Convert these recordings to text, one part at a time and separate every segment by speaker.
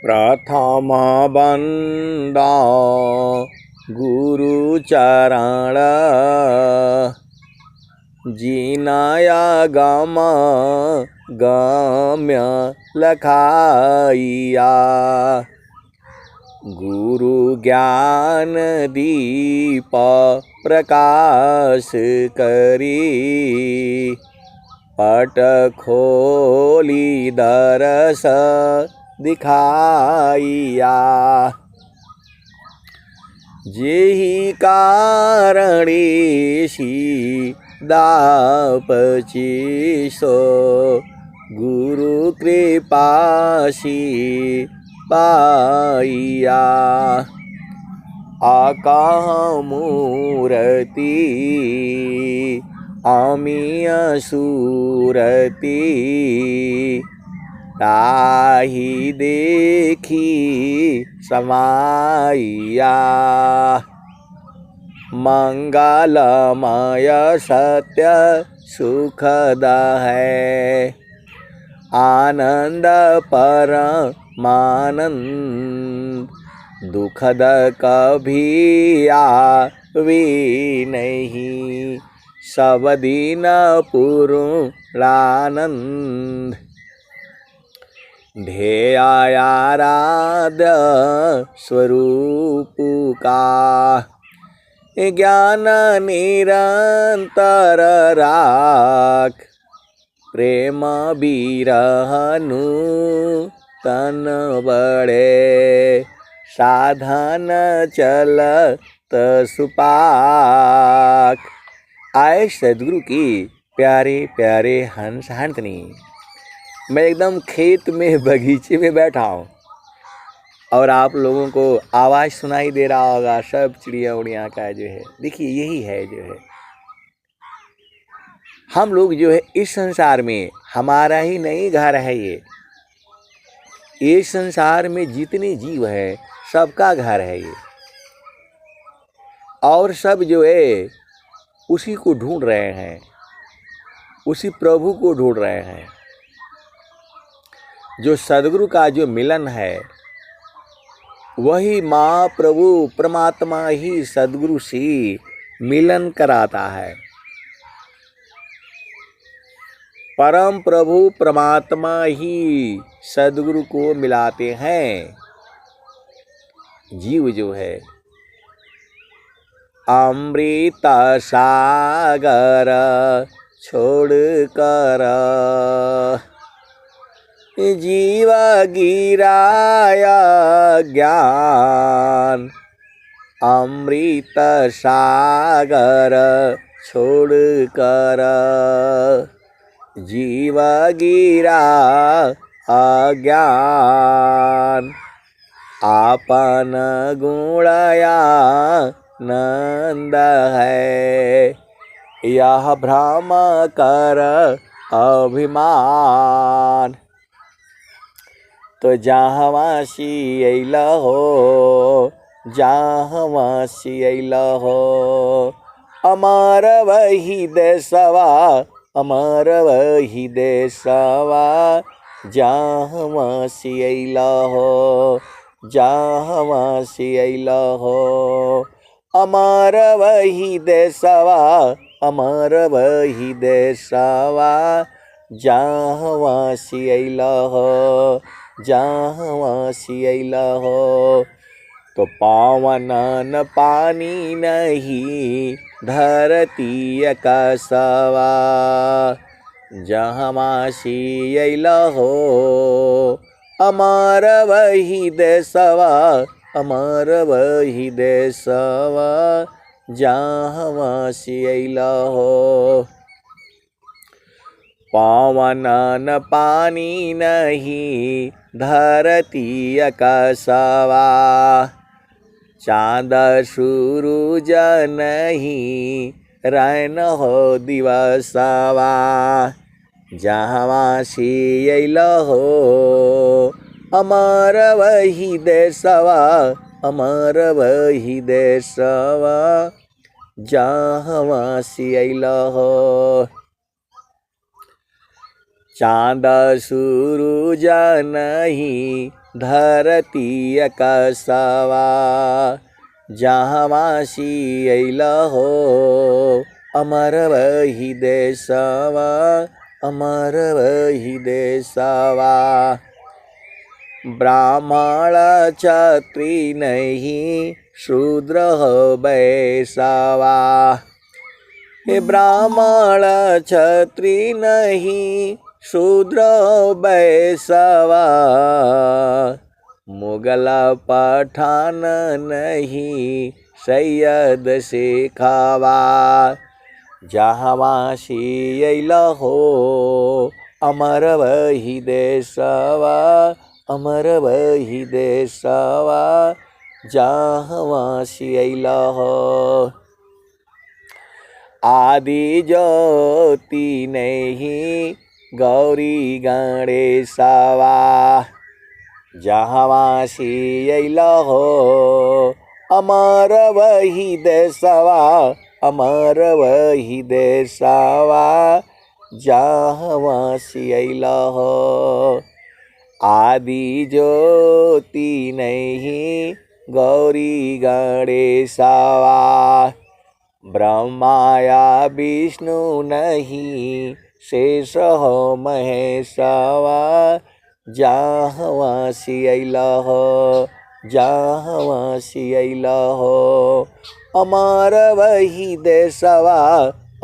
Speaker 1: प्रथम बंदा गुरु चरण जिनाया गम गम्य लखाइया। गुरु ज्ञान दीप प्रकाश करी पट खोली दरस दिखाइया। जेहि कारणेशी दापचिसो गुरु कृपासी पाइया। आकाह मूर्ति अमीय सूरति ताहि देखी समाइया। मंगलमय सत्य सुखद है आनंद परमानंद। दुखद कभी आवे नहीं सब दिन पूर्णानंद। ध्येयाराध्य स्वरूप का ज्ञान निरंतर राख। प्रेम बिरहनु तन बड़े साधन चलत सुपाक। आए सदगुरु की प्यारे प्यारे हंस हंसनी। मैं एकदम खेत में बगीचे में बैठा हूँ और आप लोगों को आवाज़ सुनाई दे रहा होगा सब चिड़िया उड़िया का जो है। देखिए यही है जो है हम लोग जो है इस संसार में हमारा ही नहीं घर है ये संसार में जितने जीव है सबका घर है ये। और सब जो है उसी को ढूंढ रहे हैं उसी प्रभु को ढूंढ रहे हैं। जो सदगुरु का जो मिलन है वही माँ प्रभु परमात्मा ही सदगुरु से मिलन कराता है। परम प्रभु परमात्मा ही सदगुरु को मिलाते हैं। जीव जो है अमृत सागर छोड़ कर जीव गिराया ज्ञान। अमृत सागर छोड़ कर जीव गिरा अज्ञान। आपन गुणया नंद है यह भ्रम कर अभिमान। तो जहाँ सियल हो जहाँ सियल हो अमर वही देशवा अमर वही देशवा। जहाँ सियल हो जहाँ सियल हो अमर वही देशवा अमर वही देशवा। जहाँ सियल हो जहाँ सियल हो। तो पावन न पानी नहीं धरती कसवा। जहाँ सियल हो अमर वही देशवा अमर वही देशवा। जहाँ सियल हो पावन न पानी नहीं धरती कसवा। चाँद सूरज नहीं रैन हो दिवसवा। जहाँ सियल हो अमर वही देशवा अमर वही देशवा। जहाँ सियल हो चाँद सूरज नहीं धरती कसवा जहाँवासी अइल हो अमर वही देशवा अमर वही देशवा ब्राह्मण क्षत्रिय नहीं शूद्र हो बैसवा हे ब्राह्मण क्षत्रिय नहीं शूद्र बैसवा मुगल पठान नहीं सैयद शेखावा जहाँवासी अइल हो अमर वही देशवा अमर वही देशवा जहाँवासी अइल हो आदि ज्योति नहीं गौरी गणेशवा जहाँवासी अइल हो अमर वही देशवा अमर वही देशवा जहाँवासी अइल हो आदि ज्योति नहीं गौरी गणेशवा ब्रह्माया विष्णु नहीं शेष हो महेशवा जहाँवासी अइल हो जहाँवासी अइल हो अमर वही देशवा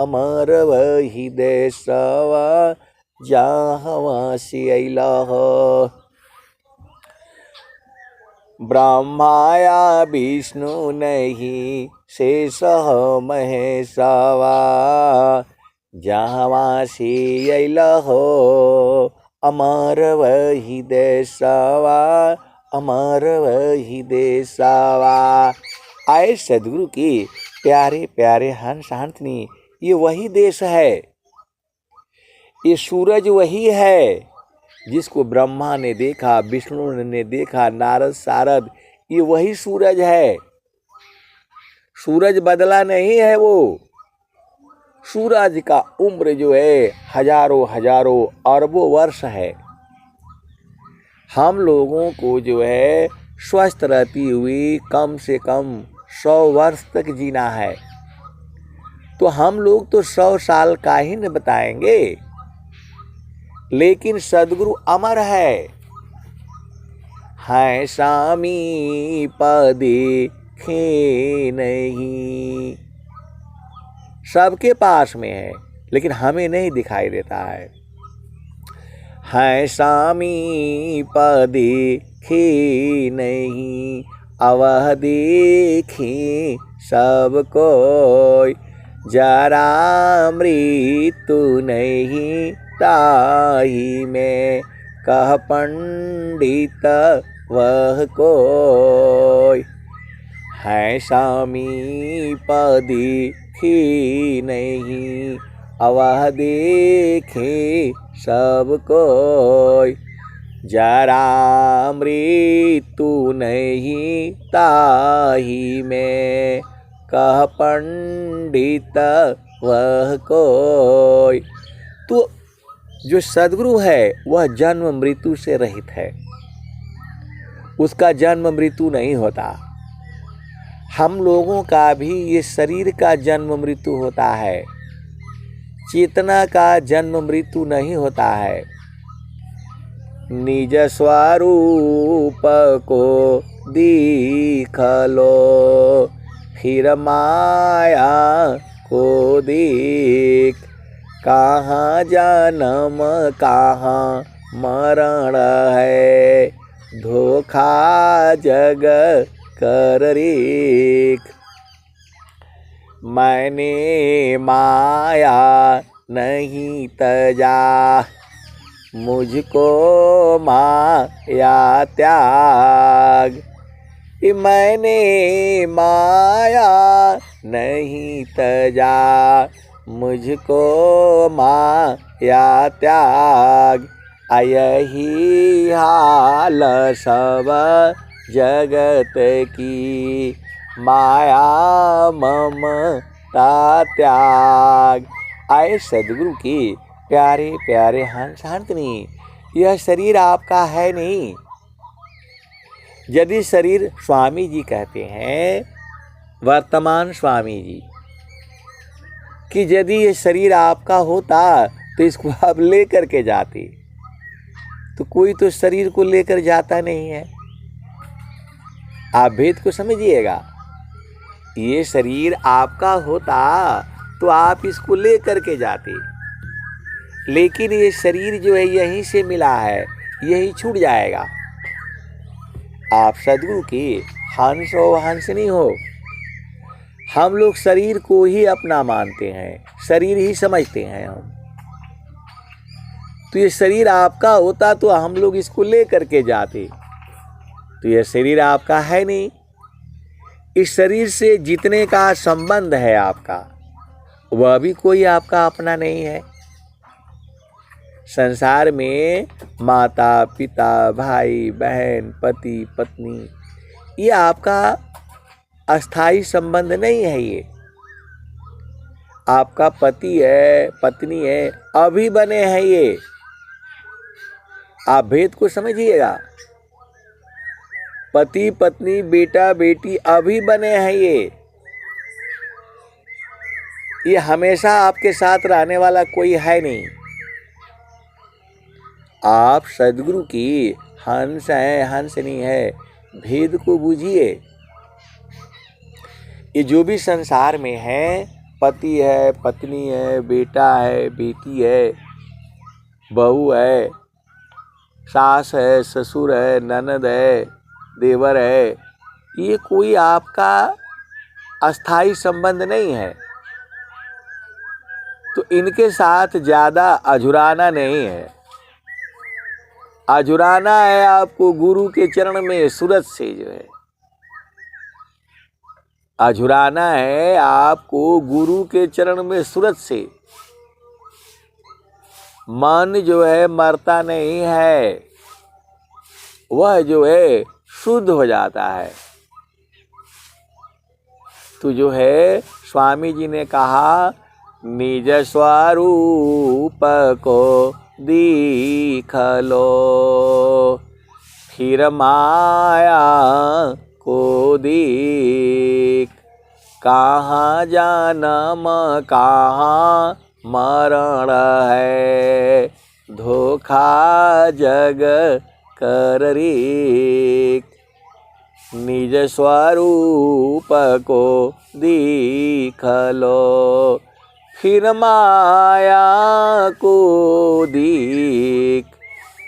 Speaker 1: अमर वही देशवा जहाँवासी अइल हो ब्रह्माया विष्णु नहीं शेष हो महेशवा जहाँवासी अइल हो अमर वही देशवा अमर वही देशवा। आए सदगुरु की प्यारे प्यारे हंस हंसनी, ये वही देश है, ये सूरज वही है जिसको ब्रह्मा ने देखा, विष्णु ने देखा, नारद सारद, ये वही सूरज है। सूरज बदला नहीं है, वो सूरज का उम्र जो है हजारों हजारों अरबों वर्ष है। हम लोगों को जो है स्वस्थ रहती हुई कम से कम 100 वर्ष तक जीना है, तो हम लोग तो 100 साल का ही न बताएंगे, लेकिन सदगुरु अमर है स्वामी देखे नहीं। सबके पास में है लेकिन हमें नहीं दिखाई देता है स्वामी देखे नहीं, अवह देखे सबको जरा मृत्यु नहीं ताही में कह पंडित वह कोई स्वामी देखे नहीं, अवह देखे सब कोई जरा मृत्यु नहीं ताही में कह पंडित वह कोई। तो जो सद्गुरु है वह जन्म मृत्यु से रहित है, उसका जन्म मृत्यु नहीं होता। हम लोगों का भी ये शरीर का जन्म मृत्यु होता है, चेतना का जन्म मृत्यु नहीं होता है। निज स्वरूप को देख लो फिर माया को देख, कहाँ जन्म कहाँ मरण है, धोखा जग कर रेख। मैंने माया नहीं तजा, मुझको माया त्याग। मैंने माया नहीं तजा, मुझको माया त्याग। यही हाल सब जगत की, माया ममता त्याग। आए सदगुरु की प्यारे प्यारे हंस हंसनी, यह शरीर आपका है नहीं, यदि शरीर, स्वामी जी कहते हैं, वर्तमान स्वामी जी, कि यदि ये शरीर आपका होता तो इसको आप ले करके जाते, तो कोई तो शरीर को लेकर जाता नहीं है। आप भेद को समझिएगा। ये शरीर आपका होता तो आप इसको ले करके जाते, लेकिन ये शरीर जो है यहीं से मिला है, यही छूट जाएगा। आप सद्गुरु की हंस हो, हंसनी हो। हम लोग शरीर को ही अपना मानते हैं, शरीर ही समझते हैं हम। तो ये शरीर आपका होता तो हम लोग इसको ले करके जाते, तो ये शरीर आपका है नहीं। इस शरीर से जितने का संबंध है आपका, वह भी कोई आपका अपना नहीं है। संसार में माता पिता, भाई बहन, पति पत्नी, ये आपका अस्थाई संबंध नहीं है। ये आपका पति है, पत्नी है, अभी बने हैं ये। आप भेद को समझिएगा। पति पत्नी, बेटा बेटी अभी बने हैं ये हमेशा आपके साथ रहने वाला कोई है नहीं। आप सद्गुरु की हंस है, हंसनी है, भेद को बूझिए। ये जो भी संसार में है, पति है, पत्नी है, बेटा है, बेटी है, बहू है, सास है, ससुर है, ननद है, देवर है, ये कोई आपका अस्थाई संबंध नहीं है। तो इनके साथ ज़्यादा अझुराना नहीं है। अझुराना है आपको गुरु के चरण में सूरत से जो है, अझुराना है आपको गुरु के चरण में सूरत से। मन जो है मरता नहीं है, वह जो है शुद्ध हो जाता है। तो जो है स्वामी जी ने कहा, निज स्वरूप को दीख लो, फिर माया को दीख। कहाँ जन्म कहाँ मरण है, धोखा जग कर रीक। निज स्वरूप को दीख लो, फिर माया को दीख।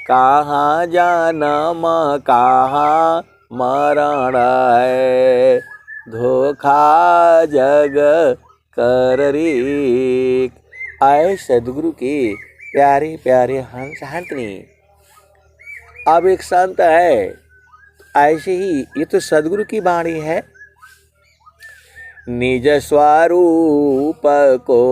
Speaker 1: कहाँ जन्म कहाँ मरण है, धोखा जग कर रीक। आए सद्गुरु के प्यारे प्यारे हंस हंसनी। अब एक संत है, ऐसे ही ये तो सद्गुरु की वाणी है। निज स्वरूप को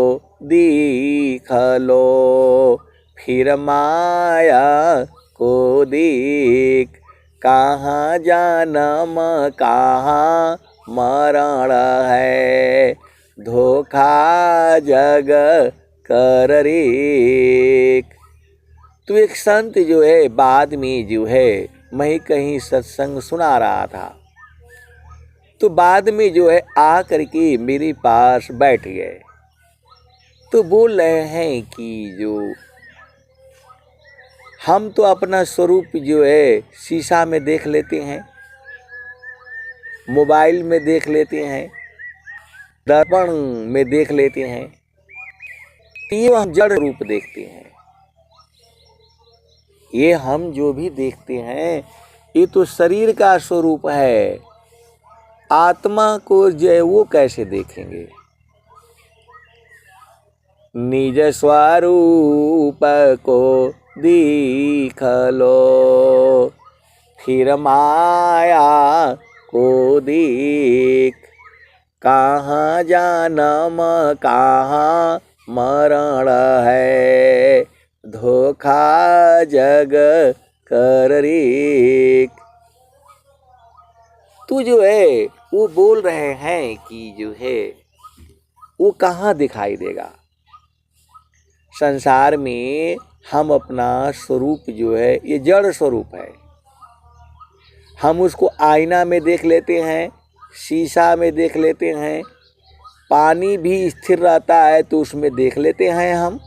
Speaker 1: दीख लो, फिर माया को दीख। कहाँ जन्म कहाँ मरण है, धोखा जग कर रीक। तो एक संत जो है बाद में जो है, मैं कहीं सत्संग सुना रहा था, तो बाद में जो है आ करके मेरे पास बैठ गए। तो बोल रहे हैं कि जो हम तो अपना स्वरूप जो है शीशा में देख लेते हैं, मोबाइल में देख लेते हैं, दर्पण में देख लेते हैं, ये हम जड़ रूप देखते हैं। ये हम जो भी देखते हैं ये तो शरीर का स्वरूप है। आत्मा को जो है वो कैसे देखेंगे। निज स्वरूप को दीख लो, फिर माया को दीख। कहाँ जन्म कहाँ मरण है, धोखा जग कर रीक। तू जो है वो बोल रहे हैं कि जो है वो कहाँ दिखाई देगा। संसार में हम अपना स्वरूप जो है ये जड़ स्वरूप है। हम उसको आईना में देख लेते हैं, शीशा में देख लेते हैं, पानी भी स्थिर रहता है तो उसमें देख लेते हैं हम।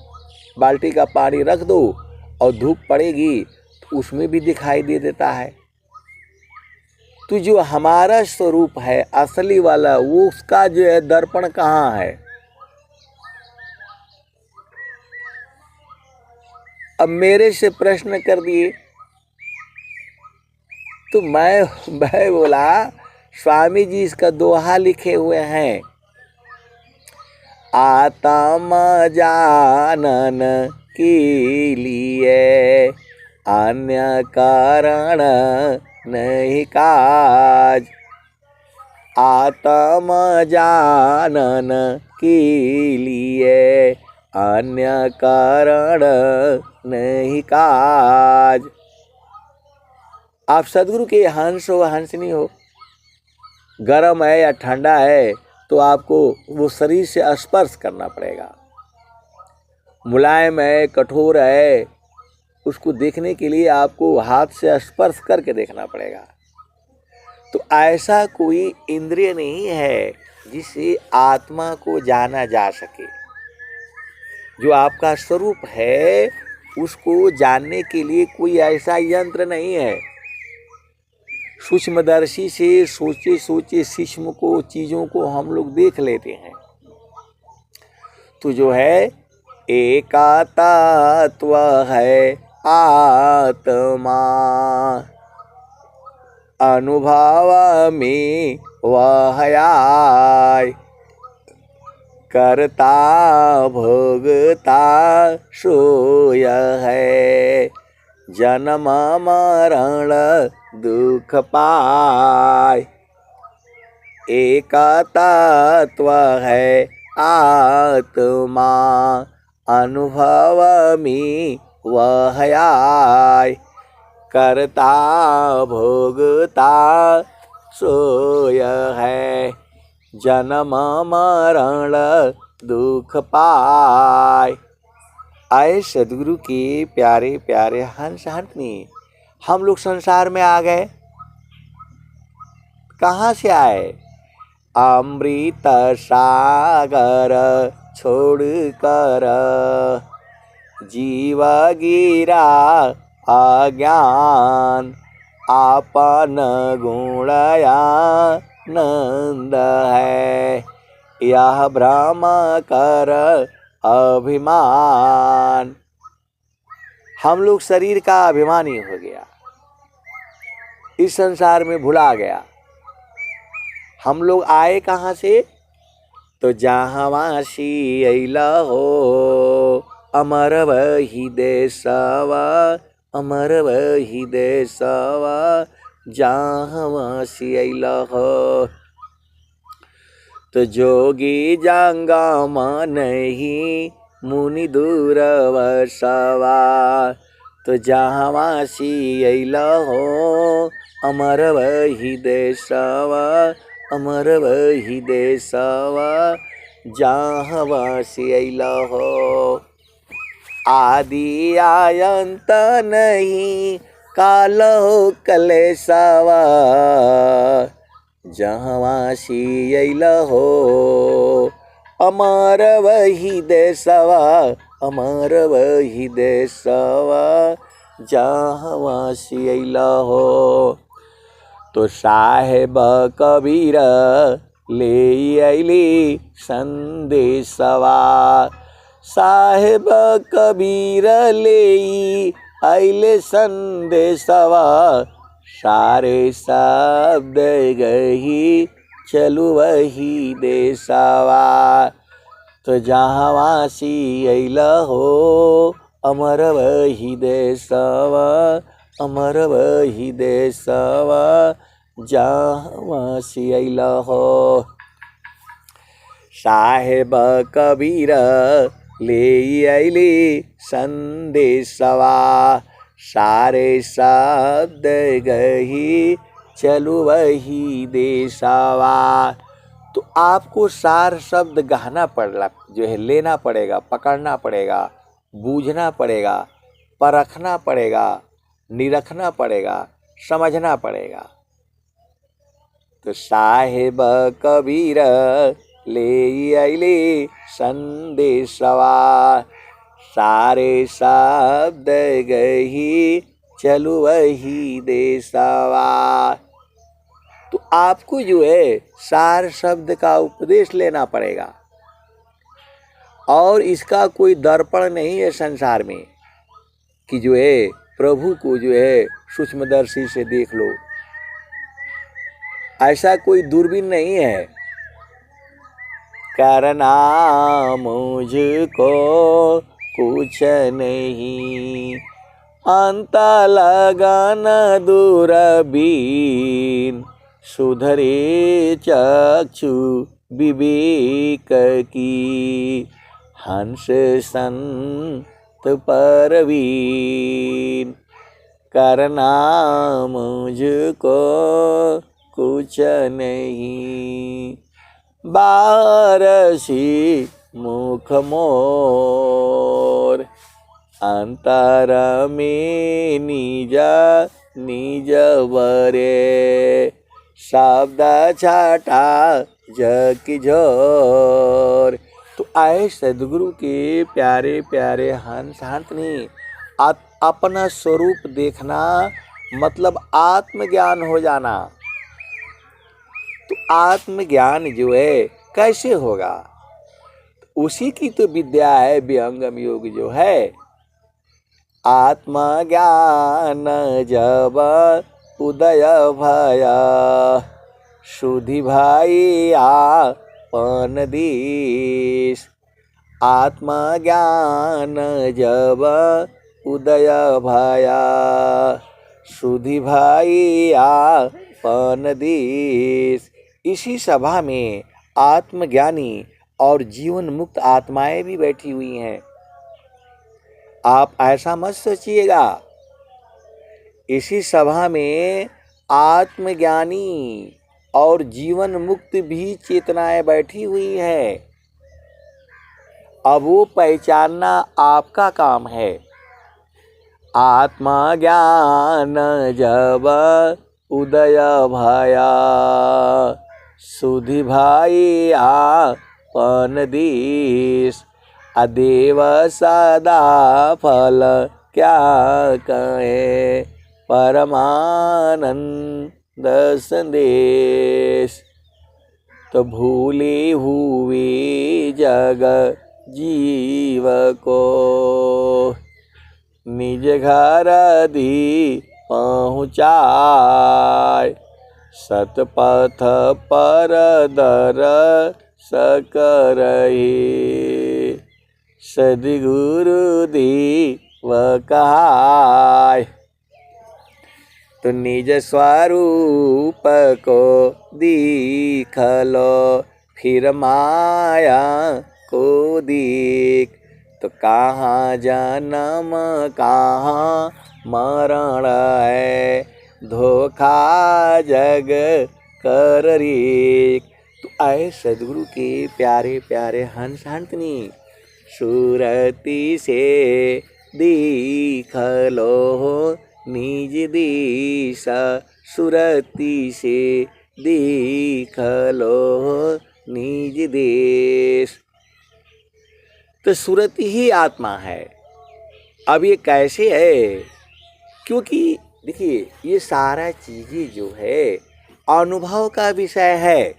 Speaker 1: बाल्टी का पानी रख दो और धूप पड़ेगी तो उसमें भी दिखाई दे देता है। तो जो हमारा स्वरूप है असली वाला, वो उसका जो है दर्पण कहाँ है? अब मेरे से प्रश्न कर दिए तो मैं बोला, स्वामी जी इसका दोहा लिखे हुए हैं, आत्म जानन के लिए अन्य कारण नहीं काज। आत्म जानन के लिए अन्य कारण नहीं काज। आप सदगुरु के हंस हो हंसनी हो, गर्म है या ठंडा है तो आपको वो शरीर से स्पर्श करना पड़ेगा। मुलायम है कठोर है, उसको देखने के लिए आपको हाथ से स्पर्श करके देखना पड़ेगा। तो ऐसा कोई इंद्रिय नहीं है जिससे आत्मा को जाना जा सके। जो आपका स्वरूप है उसको जानने के लिए कोई ऐसा यंत्र नहीं है। सूक्ष्मदर्शी से सोचे सोचे सूक्ष्म को चीज़ों को हम लोग देख लेते हैं। तो जो है एका तत्व है आत्मा, अनुभव में वह आए, करता भोगता सोय है, जन्म मरण दुख पाए। एक तत्व है आत्मा, अनुभव में वह आए, करता भोगता सोय है, जन्म मरण दुख पाए। आए सदगुरु के प्यारे प्यारे हंस हंसनी, हम लोग संसार में आ गए, कहाँ से आए? अमृत सागर छोड़ कर जीव गिरा अज्ञान, आपन गुणया नंद है, यह भ्रम कर अभिमान। हम लोग शरीर का अभिमानी हो गया, इस संसार में भुला गया। हम लोग आए कहाँ से? तो जहाँवासी अइला हो, अमर वही देशवा, अमर वही देशवा, जहाँवासी अइला हो। तो जोगी जंगम नहीं मुनि दूर वसवा, तो जहाँवासी अइला हो, अमर वही देशवा, अमर वही देशवा, जहाँवासी अइला हो। आदि आयंत नहीं काल हो कलेशवा, जहाँवासी अइला हो, अमर वही देशवा, अमर वही देशवा, जहाँवासी अइला हो। तो साहेब कबीर ले अइली संदेशवा, साहेब कबीर ले अइले संदेशवा, सारे शब्द गही चलु वही देशवा। तो जहाँवासी अइला हो, अमर वही देशवा, अमर वही देशवा, जहाँवासी अइला हो। साहेब कबीर ले अइली संदेशवा, सारे शब्द गही चलु वही देशवा। तो आपको सार शब्द गहना पड़ला, जो है लेना पड़ेगा, पकड़ना पड़ेगा, बूझना पड़ेगा, परखना पड़ेगा, निरखना पड़ेगा, समझना पड़ेगा। तो साहेब कबीर ले अइले संदेशवा, सारे शब्द गही चलु वही देशवा। तो आपको जो है सार शब्द का उपदेश लेना पड़ेगा, और इसका कोई दर्पण नहीं है संसार में कि जो है प्रभु को जो है सूक्ष्मदर्शी से देख लो। ऐसा कोई दूरबीन नहीं है। करना मुझको कुछ नहीं, अंत लगन दूरबीन, सुधरे चक्षु विवेक की, हंस संत परवीन। करना मुझको कुछ नहीं, बारसी मुख मोर, अंतर में निज निज बरे, शब्द छाटा जग जोर। तो आए सदगुरु के प्यारे प्यारे हंस हंसनी, अपना स्वरूप देखना मतलब आत्मज्ञान हो जाना। तो आत्मज्ञान जो है कैसे होगा? उसी की तो विद्या है विहंगम योग जो है। आत्मज्ञान जब उदय भया, सुधि भाई आपन देश। आत्मज्ञान जब उदय भया, सुधि भाई आपन देश। इसी सभा में आत्मज्ञानी और जीवन मुक्त आत्माएं भी बैठी हुई हैं। आप ऐसा मत सोचिएगा। इसी सभा में आत्मज्ञानी और जीवन मुक्त भी चेतनाएं बैठी हुई है। अब वो पहचानना आपका काम है। आत्मज्ञान जब उदय भया, सुधि भाई आपन देश। अदेव सदा फल क्या कहे, परमानंद संदेश। तो भूले हुए जग जीव को, निज घर दी पहुँचाए। सतपथ पर दर सकरही, सद्गुरु देव कहाय। तो निज स्वरूप को दीख लो, फिर माया को देख। तो कहाँ जन्म कहाँ मरण है, धोखा जग कर रे। तो आए सदगुरु के प्यारे प्यारे हंस हंसनी, सुरती से देख लो निज देश। सुरती से देख लो निज देश। तो सुरती ही आत्मा है। अब ये कैसे है? क्योंकि देखिए ये सारा चीजें जो है अनुभव का विषय है।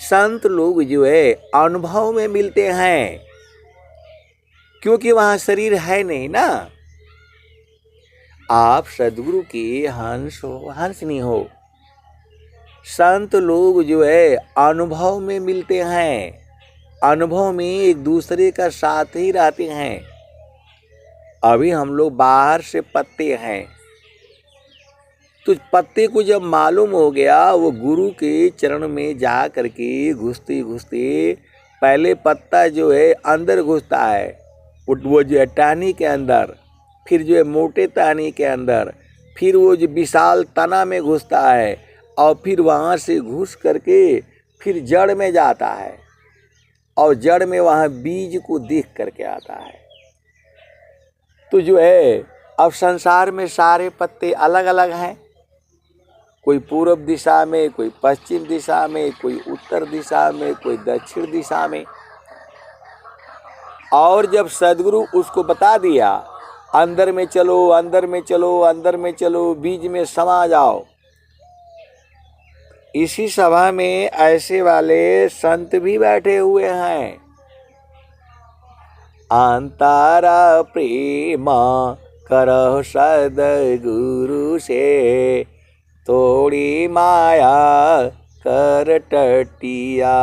Speaker 1: संत लोग जो है अनुभव में मिलते हैं, क्योंकि वहां शरीर है नहीं ना। आप सदगुरु के हंस हो, हंसनी हो। संत लोग जो है अनुभव में मिलते हैं, अनुभव में एक दूसरे का साथ ही रहते हैं। अभी हम लोग बाहर से पत्ते हैं, तो पत्ते को जब मालूम हो गया, वो गुरु के चरण में जा करके घुसते घुसते पहले पत्ता जो है अंदर घुसता है, वो जो है टहनी के अंदर, फिर जो है मोटे टहनी के अंदर, फिर वो जो विशाल तना में घुसता है, और फिर वहाँ से घुस करके फिर जड़ में जाता है, और जड़ में वहाँ बीज को देख करके आता है। तो जो है अब संसार में सारे पत्ते अलग अलग हैं। कोई पूर्व दिशा में, कोई पश्चिम दिशा में, कोई उत्तर दिशा में, कोई दक्षिण दिशा में। और जब सद्गुरु उसको बता दिया, अंदर में चलो, अंदर में चलो, अंदर में चलो, बीज में समा जाओ। इसी सभा में ऐसे वाले संत भी बैठे हुए हैं। अंतरा प्रेम करह सद्गुरु से, तोड़ी माया कर टटिया।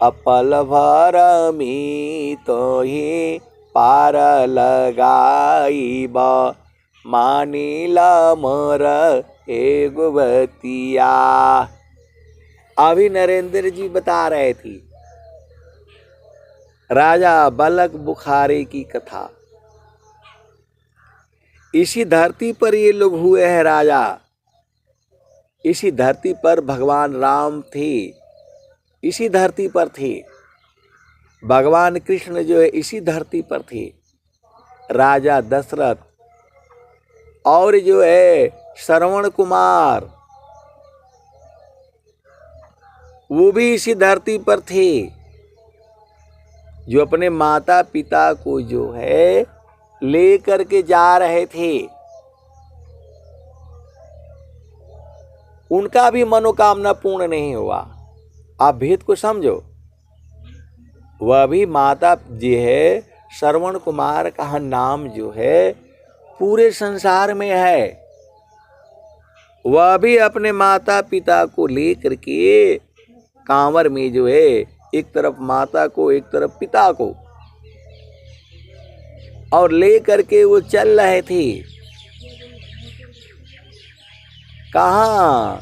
Speaker 1: अपल भर मी तो ही पार लगाईब, मानिला मोर एगो बतिया। अभी नरेंद्र जी बता रहे थे राजा बलक बुखारी की कथा। इसी धरती पर ये लोग हुए हैं राजा। इसी धरती पर भगवान राम थे, इसी धरती पर थे। भगवान कृष्ण जो है इसी धरती पर थे। राजा दशरथ और जो है श्रवण कुमार, वो भी इसी धरती पर थे, जो अपने माता पिता को जो है ले करके जा रहे थे। उनका भी मनोकामना पूर्ण नहीं हुआ। आप भेद को समझो। वह भी माता जी है, श्रवण कुमार का नाम जो है पूरे संसार में है। वह भी अपने माता पिता को लेकर के कांवर में जो है, एक तरफ माता को एक तरफ पिता को, और ले करके वो चल रहे थे। कहाँ?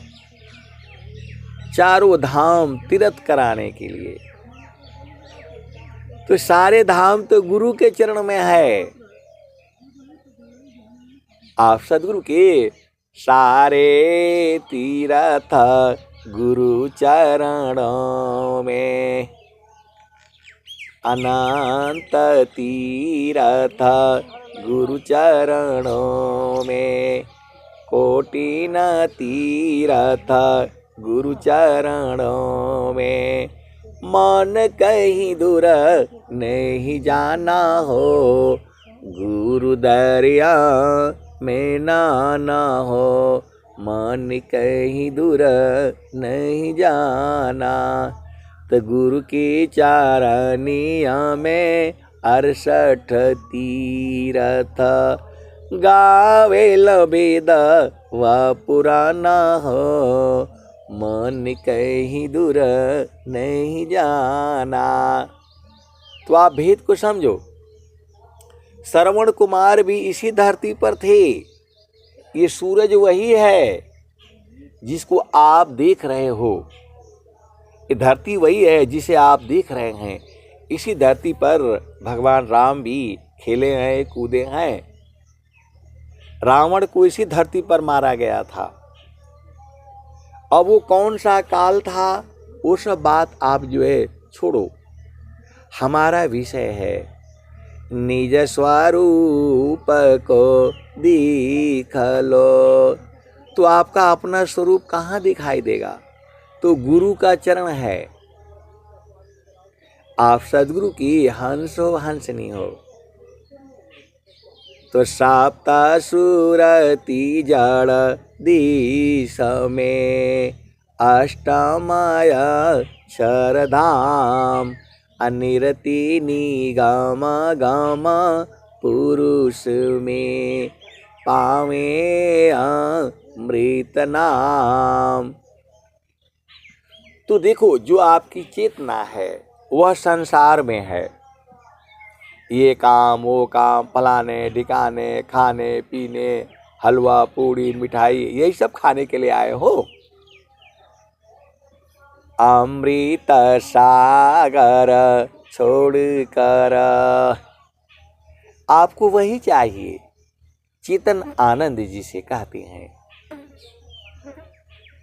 Speaker 1: चारों धाम तीर्थ कराने के लिए। तो सारे धाम तो गुरु के चरण में है। आप सद्गुरु के सारे तीर्थ गुरु चरणों में, अनंत तीर्थ गुरु चरणों में, कोटि न तीर्थ गुरु चरणों में। मन कहीं दूर नहीं जाना हो, गुरु दरिया में नाना हो। मन कहीं दूर नहीं जाना, तो गुरु की चारनिया में 68 तीर्थ। गावे लबेद व पुराना हो, मन कहीं दूर नहीं जाना। तो आप भेद को समझो। श्रवण कुमार भी इसी धरती पर थे। ये सूरज वही है जिसको आप देख रहे हो। ये धरती वही है जिसे आप देख रहे हैं। इसी धरती पर भगवान राम भी खेले हैं, कूदे हैं। रावण को इसी धरती पर मारा गया था। अब वो कौन सा काल था, वो सब बात आप जो है छोड़ो। हमारा विषय है निज स्वरूप को दिख लो। तो आपका अपना स्वरूप कहाँ दिखाई देगा? तो गुरु का चरण है। आप सद्गुरु की हंस हो, हंसनी हो। तो साप्ता सुरति जड़ दिश में, अष्टमाया क्षरधाम, अनिरति निगम गम पुरुष में, पावे अमृत नाम। तो देखो, जो आपकी चेतना है वह संसार में है। ये काम वो काम, फलाने ढिकाने, खाने पीने, हलवा पूड़ी मिठाई, यही सब खाने के लिए आए हो। अमृत सागर छोड़कर आपको वही चाहिए। चेतन आनंद जिसे कहते हैं।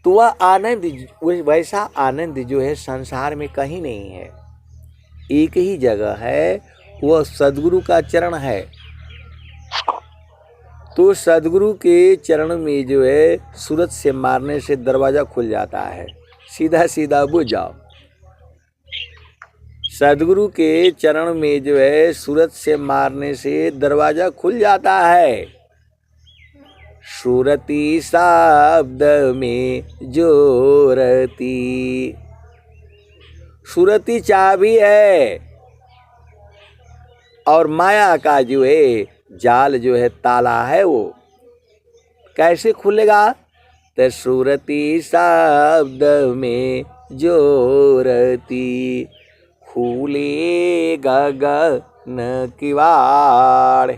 Speaker 1: तो वह आनंद, वैसा आनंद जो है संसार में कहीं नहीं है। एक ही जगह है, वह सद्गुरु का चरण है। तो सदगुरु के चरण में जो है सूरत से मारने से दरवाजा खुल जाता है, सीधा सीधा बुझ जाओ। सदगुरु के चरण में जो है सूरत से मारने से दरवाजा खुल जाता है। सूरती शब्द में जोरती, सूरती चाबी है और माया का जो है जाल जो है ताला है, वो कैसे खुलेगा? तो सूरती शब्द में जोरती, खुले गगन किवाड़,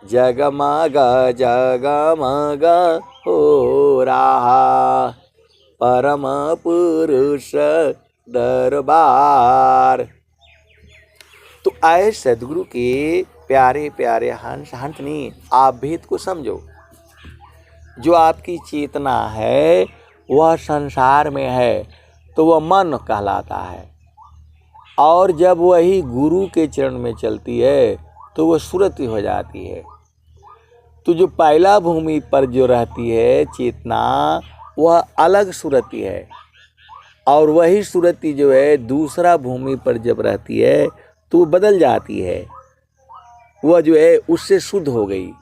Speaker 1: जगमग जगमग हो रहा परम पुरुष दरबार। तो आए सदगुरु के प्यारे प्यारे हंस हंसनी, आप भेद को समझो। जो आपकी चेतना है वह संसार में है तो वह मन कहलाता है, और जब वही गुरु के चरण में चलती है तो वह सुरति हो जाती है। तो जो पहला भूमि पर जो रहती है चेतना, वह अलग सुरति है, और वही सुरति जो है दूसरा भूमि पर जब रहती है तो बदल जाती है, वह जो है उससे शुद्ध हो गई।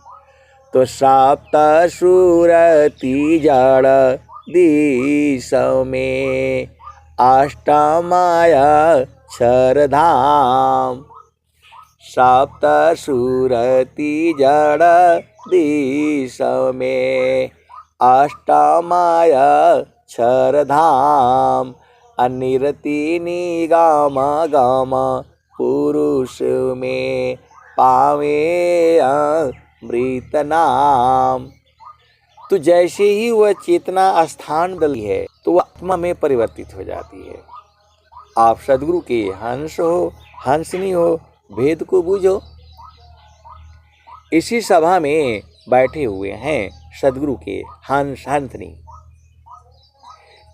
Speaker 1: तो सप्त सुरति जड़ दिश में अष्टमाया क्षरधाम, सप्त सुरति जड़ दिश में अष्टमाया क्षरधाम, अनिरति निगम गम पुरुष में पावे अमृत नाम। तो जैसे ही वह चेतना स्थान बदली है तो वह आत्मा में परिवर्तित हो जाती है। आप सदगुरु के हंस हो, हंसनी हो, भेद को बूझो। इसी सभा में बैठे हुए हैं सदगुरु के हंस हंसनी।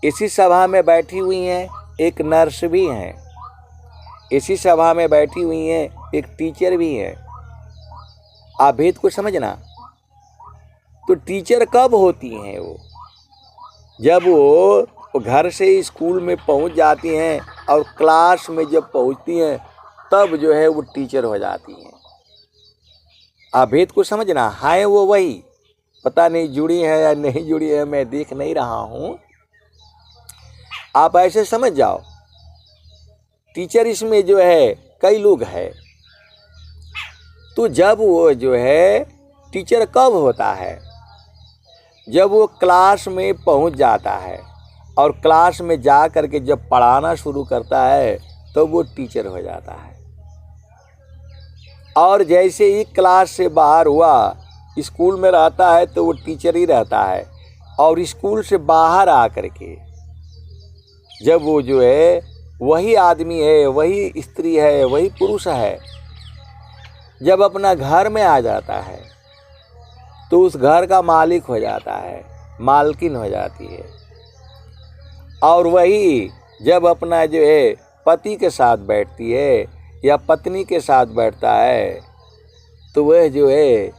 Speaker 1: इसी सभा में बैठी हुई हैं एक नर्स भी हैं, इसी सभा में बैठी हुई हैं एक टीचर भी हैं। आप भेद को समझना। तो टीचर कब होती हैं? वो जब वो घर से स्कूल में पहुंच जाती हैं और क्लास में जब पहुंचती हैं तब जो है वो टीचर हो जाती हैं। आप भेद को समझना। है वो वही, पता नहीं जुड़ी है या नहीं जुड़ी है, मैं देख नहीं रहा हूँ। आप ऐसे समझ जाओ। टीचर इसमें जो है कई लोग हैं। तो जब वो जो है टीचर कब होता है? जब वो क्लास में पहुंच जाता है और क्लास में जा कर के जब पढ़ाना शुरू करता है तो वो टीचर हो जाता है। और जैसे ही क्लास से बाहर हुआ, स्कूल में रहता है तो वो टीचर ही रहता है। और स्कूल से बाहर आ कर के जब वो जो है वही आदमी है, वही स्त्री है, वही पुरुष है, जब अपना घर में आ जाता है तो उस घर का मालिक हो जाता है, मालकिन हो जाती है। और वही जब अपना जो है पति के साथ बैठती है या पत्नी के साथ बैठता है तो वह जो है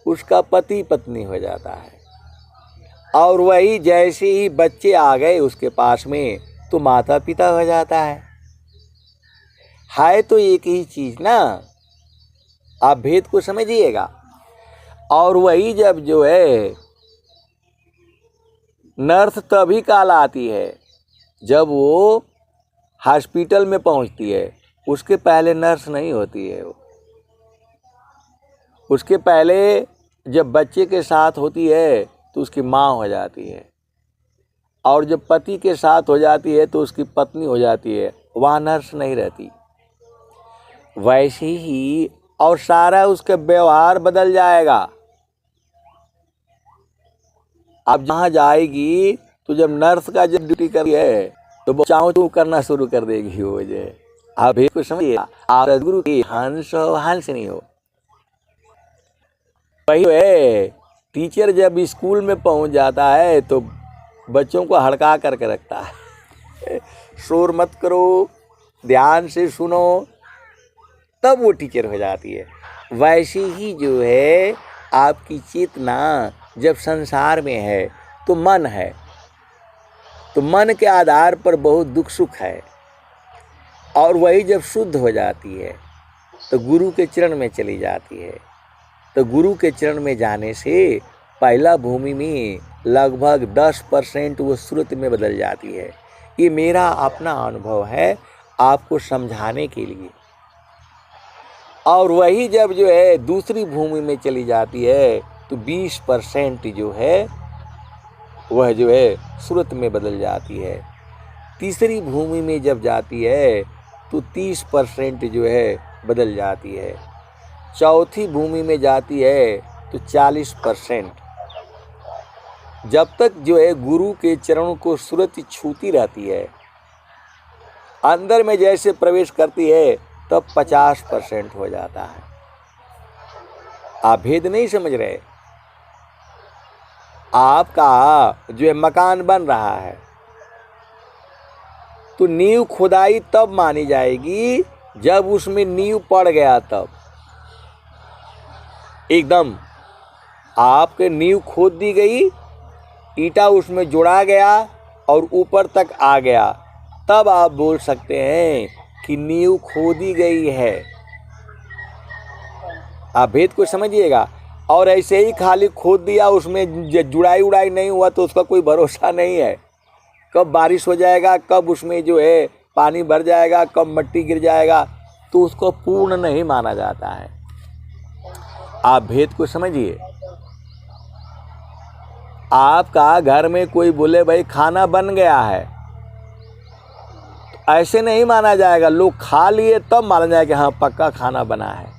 Speaker 1: उसका पति पत्नी हो जाता है। और वही जैसे ही बच्चे आ गए उसके पास में तो माता पिता हो जाता है तो एक ही चीज़ ना। आप भेद को समझिएगा। और वही जब जो है नर्स तभी कहलाती है जब वो हॉस्पिटल में पहुंचती है। उसके पहले नर्स नहीं होती है। वो उसके पहले जब बच्चे के साथ होती है तो उसकी माँ हो जाती है, और जब पति के साथ हो जाती है तो उसकी पत्नी हो जाती है। वहाँ नर्स नहीं रहती। वैसे ही और सारा उसका व्यवहार बदल जाएगा। अब जहाँ जाएगी तो जब नर्स का जब ड्यूटी कर है तो वो चाहो तो करना शुरू कर देगी। वो जो आप एक को समझिए, आप सदगुरु की हंस हो, हंस नहीं हो। वही है टीचर जब स्कूल में पहुंच जाता है तो बच्चों को हड़का करके रखता है। शोर मत करो, ध्यान से सुनो, तब वो टीचर हो जाती है। वैसे ही जो है आपकी चेतना जब संसार में है तो मन है, तो मन के आधार पर बहुत दुख सुख है, और वही जब शुद्ध हो जाती है तो गुरु के चरण में चली जाती है। तो गुरु के चरण में जाने से पहला भूमि में लगभग 10% वो श्रुति में बदल जाती है। ये मेरा अपना अनुभव है आपको समझाने के लिए। और वही जब जो है दूसरी भूमि में चली जाती है तो 20% जो है वह जो है श्रुति में बदल जाती है। तीसरी भूमि में जब जाती है तो 30% जो है बदल जाती है। चौथी भूमि में जाती है तो 40%। जब तक जो है गुरु के चरणों को श्रुति छूती रहती है, अंदर में जैसे प्रवेश करती है तब 50% हो जाता है। आप भेद नहीं समझ रहे। आपका जो है मकान बन रहा है तो नींव खुदाई तब मानी जाएगी जब उसमें नींव पड़ गया, तब एकदम आपके नींव खोद दी गई, ईंटा उसमें जोड़ा गया और ऊपर तक आ गया, तब आप बोल सकते हैं कि नींव खोदी गई है। आप भेद को समझिएगा। और ऐसे ही खाली खोद दिया, उसमें जुड़ाई उड़ाई नहीं हुआ तो उसका कोई भरोसा नहीं है। कब बारिश हो जाएगा, कब उसमें जो है पानी भर जाएगा, कब मिट्टी गिर जाएगा, तो उसको पूर्ण नहीं माना जाता है। आप भेद को समझिए। आपका घर में कोई बोले भाई खाना बन गया है, तो ऐसे नहीं माना जाएगा। लोग खा लिए तब माना जाएगा कि हाँ पक्का खाना बना है।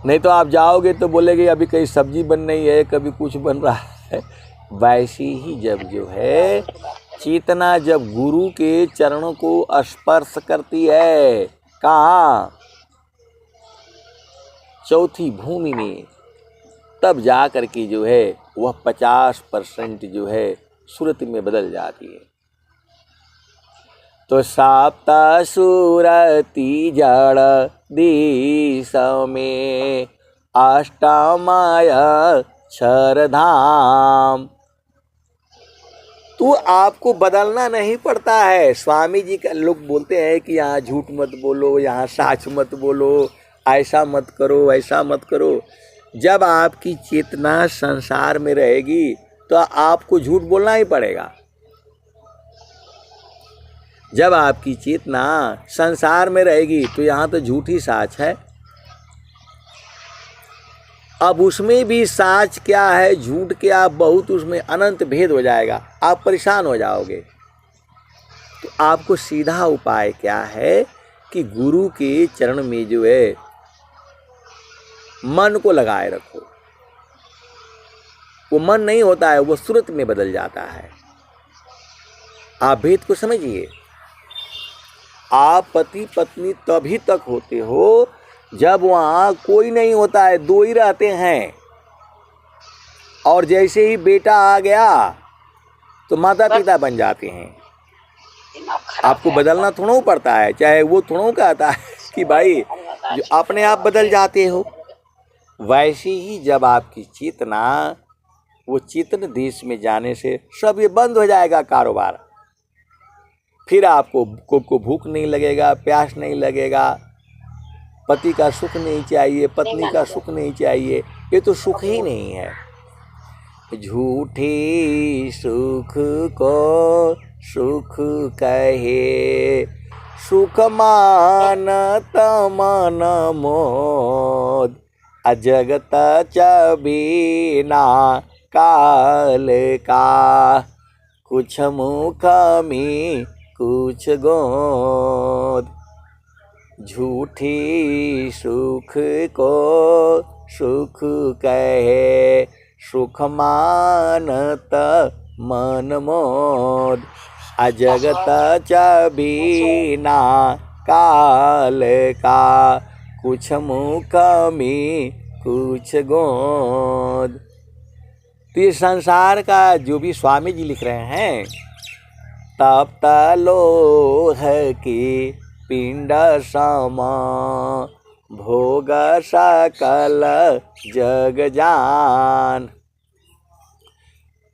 Speaker 1: नहीं तो आप जाओगे तो बोलेगे अभी कहीं सब्जी बन रही है, कभी कुछ बन रहा है। वैसे ही जब जो है चेतना जब गुरु के चरणों को स्पर्श करती है, कहाँ? चौथी भूमि में, तब जा कर के जो है वह 50% जो है सुरति में बदल जाती है। तो सप्त सुरति जड़ दिश में अष्टमय क्षरधाम। तो आपको बदलना नहीं पड़ता है। स्वामी जी का लोग बोलते हैं कि यहाँ झूठ मत बोलो, यहाँ साच मत बोलो, ऐसा मत करो, ऐसा मत करो। जब आपकी चेतना संसार में रहेगी तो आपको झूठ बोलना ही पड़ेगा। जब आपकी चेतना संसार में रहेगी तो यहाँ तो झूठी साच है। अब उसमें भी साच क्या है, झूठ क्या, बहुत उसमें अनंत भेद हो जाएगा, आप परेशान हो जाओगे। तो आपको सीधा उपाय क्या है कि गुरु के चरण में जो है मन को लगाए रखो। वो मन नहीं होता है, वो सुरत में बदल जाता है। आप भेद को समझिए। आप पति पत्नी तभी तक होते हो जब वहाँ कोई नहीं होता है, दो ही रहते हैं। और जैसे ही बेटा आ गया तो माता पिता बन जाते हैं। आपको बदलना थोड़ा पड़ता है, चाहे वो थोड़ा कहता है कि भाई जो अपने आप बदल जाते हो। वैसे ही जब आपकी चेतना वो चेतन देश में जाने से सब ये बंद हो जाएगा कारोबार। फिर आपको को भूख नहीं लगेगा, प्यास नहीं लगेगा, पति का सुख नहीं चाहिए, पत्नी का सुख नहीं चाहिए। ये तो सुख ही नहीं है। झूठे सुख को सुख कहे, सुख मानत मन मोद, अजगत चबीना काल का, कुछ मुख में कुछ गोद। झूठी सुख को सुख कहे, सुख मानत मन मोद, अजगत चबीना काल का, कुछ मुख में कुछ गोद। तो ये संसार का जो भी स्वामी जी लिख रहे हैं, तप्त लोह की पिंड सम, भोग सकल जग जान।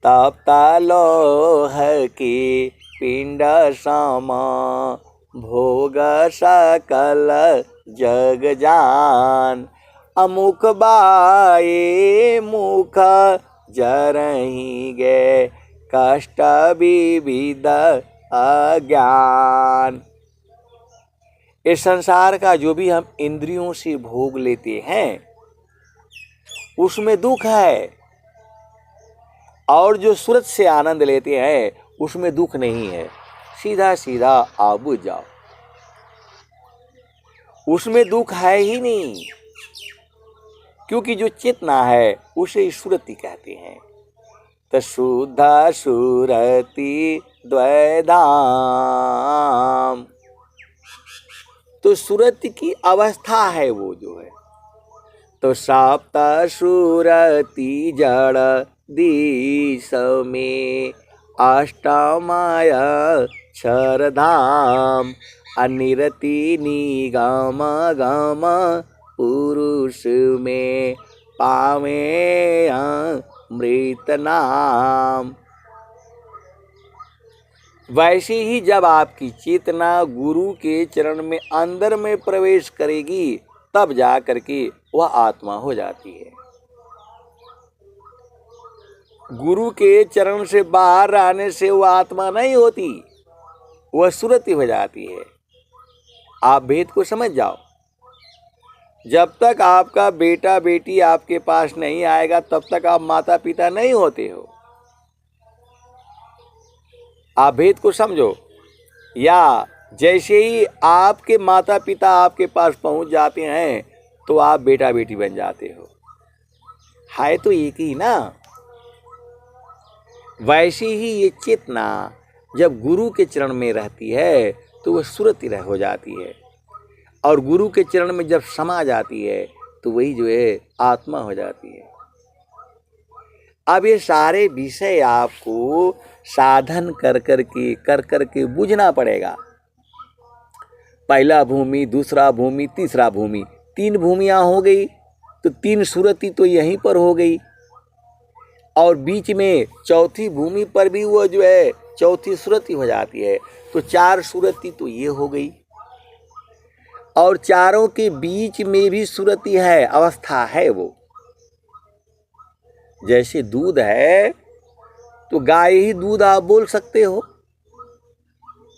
Speaker 1: तप्ता लोह की पिंड सम, भोग सकल जग जान। अमुख बाए मुख जरही गे, कष्ट विविध अज्ञान। इस संसार का जो भी हम इंद्रियों से भोग लेते हैं उसमें दुख है, और जो सूरत से आनंद लेते हैं उसमें दुख नहीं है। सीधा सीधा आप बुझ जाओ, उसमें दुख है ही नहीं, क्योंकि जो चेतना है उसे सुरति कहते हैं। तो शुद्ध सुरति द्वैधाम, तो सुरति की अवस्था है वो जो है। तो सप्त सुरति जड़ दिश में, अष्टमय क्षरधाम। अनिरति निगम गम पुरुष में, पावे अमृत नाम। वैसे ही जब आपकी चेतना गुरु के चरण में अंदर में प्रवेश करेगी तब जा करके वह आत्मा हो जाती है। गुरु के चरण से बाहर आने से वह आत्मा नहीं होती, वह सुरति हो जाती है। आप भेद को समझ जाओ। जब तक आपका बेटा बेटी आपके पास नहीं आएगा तब तक आप माता पिता नहीं होते हो। आप भेद को समझो। या जैसे ही आपके माता पिता आपके पास पहुंच जाते हैं तो आप बेटा बेटी बन जाते हो। है तो एक ही ना। वैसे ही ये चेतना जब गुरु के चरण में रहती है तो वह सुरति हो जाती है, और गुरु के चरण में जब समा जाती है तो वही जो है आत्मा हो जाती है। अब ये सारे विषय आपको साधन कर करके बुझना पड़ेगा। पहला भूमि, दूसरा भूमि, तीसरा भूमि, 3 भूमियाँ हो गई, तो 3 सुरति तो यहीं पर हो गई, और बीच में चौथी भूमि पर भी वो जो है चौथी सुरति हो जाती है। तो 4 सुरति तो ये हो गई, और चारों के बीच में भी सुरति है, अवस्था है वो। जैसे दूध है तो गाय ही दूध आप बोल सकते हो,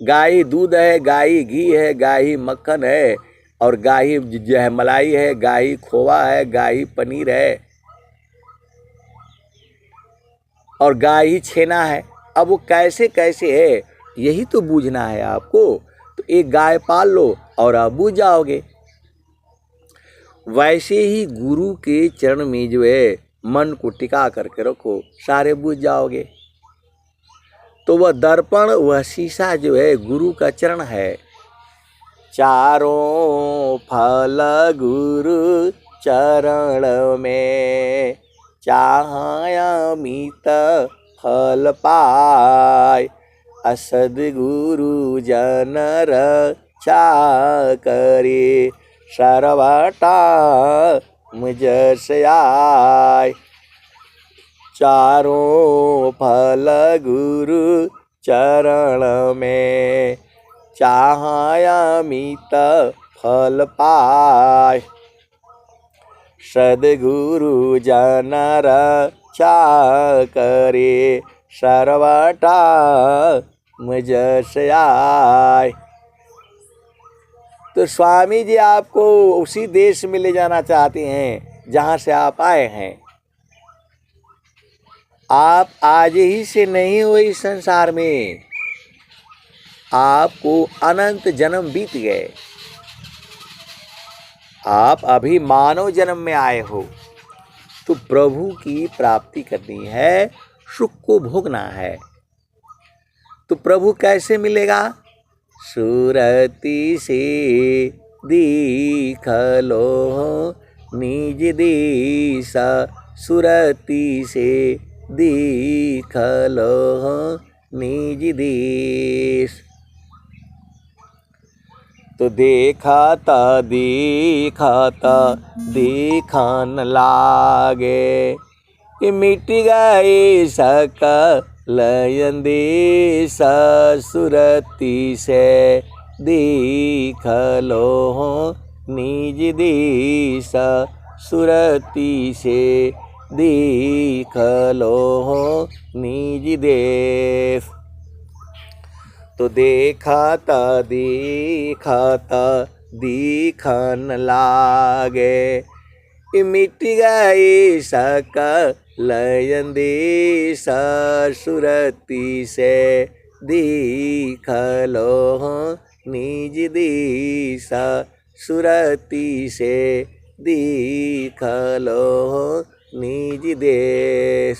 Speaker 1: गाय ही दूध है, गाय ही घी है, गाय ही मक्खन है, और गाय ही जो है मलाई है, गाय ही खोवा है, गाय ही पनीर है, और गाय ही छेना है। अब वो कैसे कैसे है यही तो बूझना है आपको। तो एक गाय पाल लो और आप बूझ जाओगे। वैसे ही गुरु के चरण में जो है मन को टिका करके रखो, सारे बूझ जाओगे। तो वह दर्पण, वह शीशा जो है गुरु का चरण है। चारों फल गुरु चरण में, चाहमित फल पाय। असद गुरु जन रक्षा करे, सर्वटा मुझ से आय। चारों फल गुरु चरण में, चाहमित फल पाय। सद्गुरु जन रक्षा करे, सर्वटा मुझ से आय। तो स्वामी जी आपको उसी देश में ले जाना चाहते हैं जहाँ से आप आए हैं। आप आज ही से नहीं हुए इस संसार में, आपको अनंत जन्म बीत गए। आप अभी मानव जन्म में आए हो, तो प्रभु की प्राप्ति करनी है, सुख को भोगना है। तो प्रभु कैसे मिलेगा? सुरति से दीख लो निज देश, सुरति से दीख लो निज देश। तो देखाता देखाता देखन लागे, मिट गए सकल अंदेश सुरति से देख लो निज देश सुरति से देख लो निज देश। तो देखाता देखाता देखन लागे, मिट गए सकल अंदेश सुरति से देख लो निज देश सुरति से देख लो निज देश।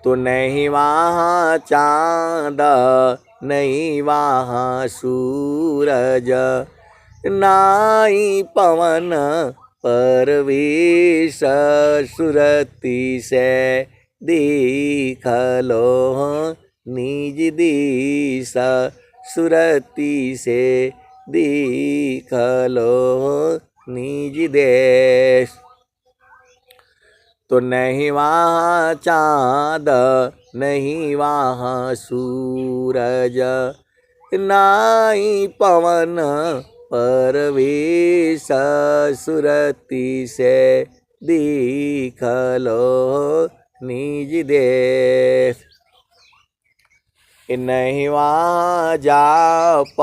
Speaker 1: तो नहीं वहाँ चाँद नहीं वहाँ सूरज, नाई पवन परवेश सुरति से देख लो निज देश सुरति से देख लो निज देश। तो नहीं वहाँ चाँद नहीं वहाँ सूरज, नाई पवन परवेश सुरति से देख लो निज देश। नहीं वहाँ जाप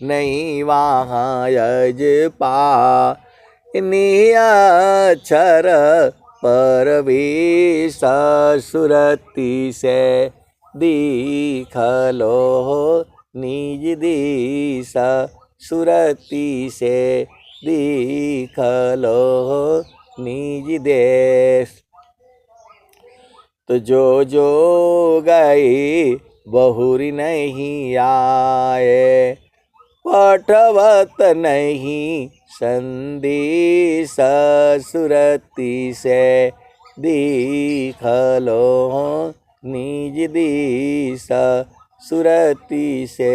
Speaker 1: नहीं वहाँ यजपा, नियक्षर परवेश सुरति से देख लो निज देश सुरति से देख लो निज देश। तो जो गए बहुरी नहीं आए, पठवत नहीं संदेश सुरति से देख लो निज देश सुरति से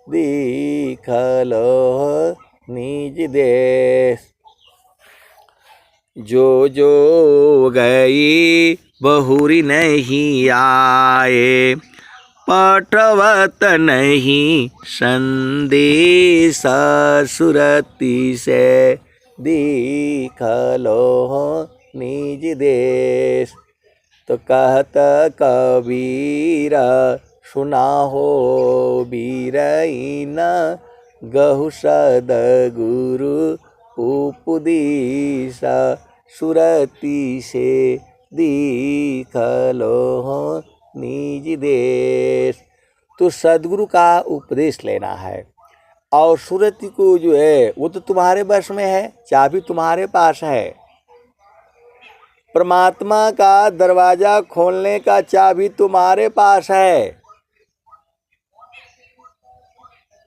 Speaker 1: देख लो निज देश। जो गई बहुरी नहीं आए, पठवत नहीं संदेश सुरति से देख लो निज देश। तो कहत कबीर सुना हो बीरईन, गहु सद्गुरु उपदेश सुरति से देख लो निज देश। तो सद्गुरु का उपदेश लेना है और सुरति को जो है वो तो तुम्हारे वश में है, चाबी तुम्हारे पास है। परमात्मा का दरवाजा खोलने का चाबी तुम्हारे पास है।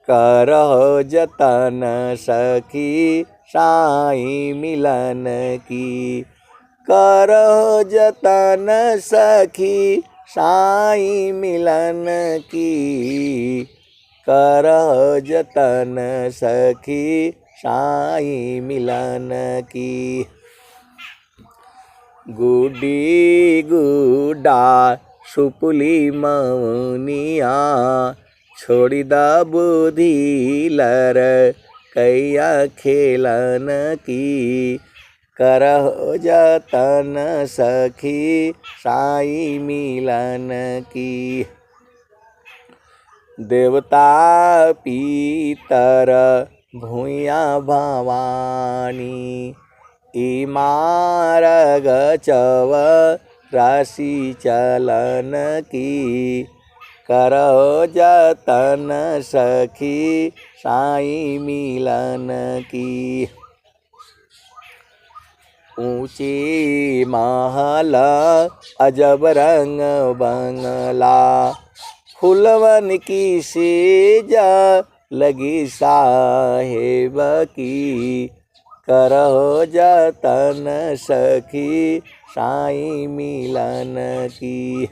Speaker 1: करहो जतन सखी साई मिलन की, करहो जतन सखी साई मिलन की, करहो जतन सखी साई मिलन की। गुडी गुडा सुपुली मौनिया, छोड़ी द बुद्धि लर कैया खेलन की, करहो जतन सखी साई मिलन की। देवता पीतर भूया भवानी, इमारग चव राशि चलन की, करहो जतन सखी साई मिलन की। ऊंची महल अजब रंग बंगला, फुलवन की सेज लगी साहेब की, करहो जतन सखी साई मिलन की।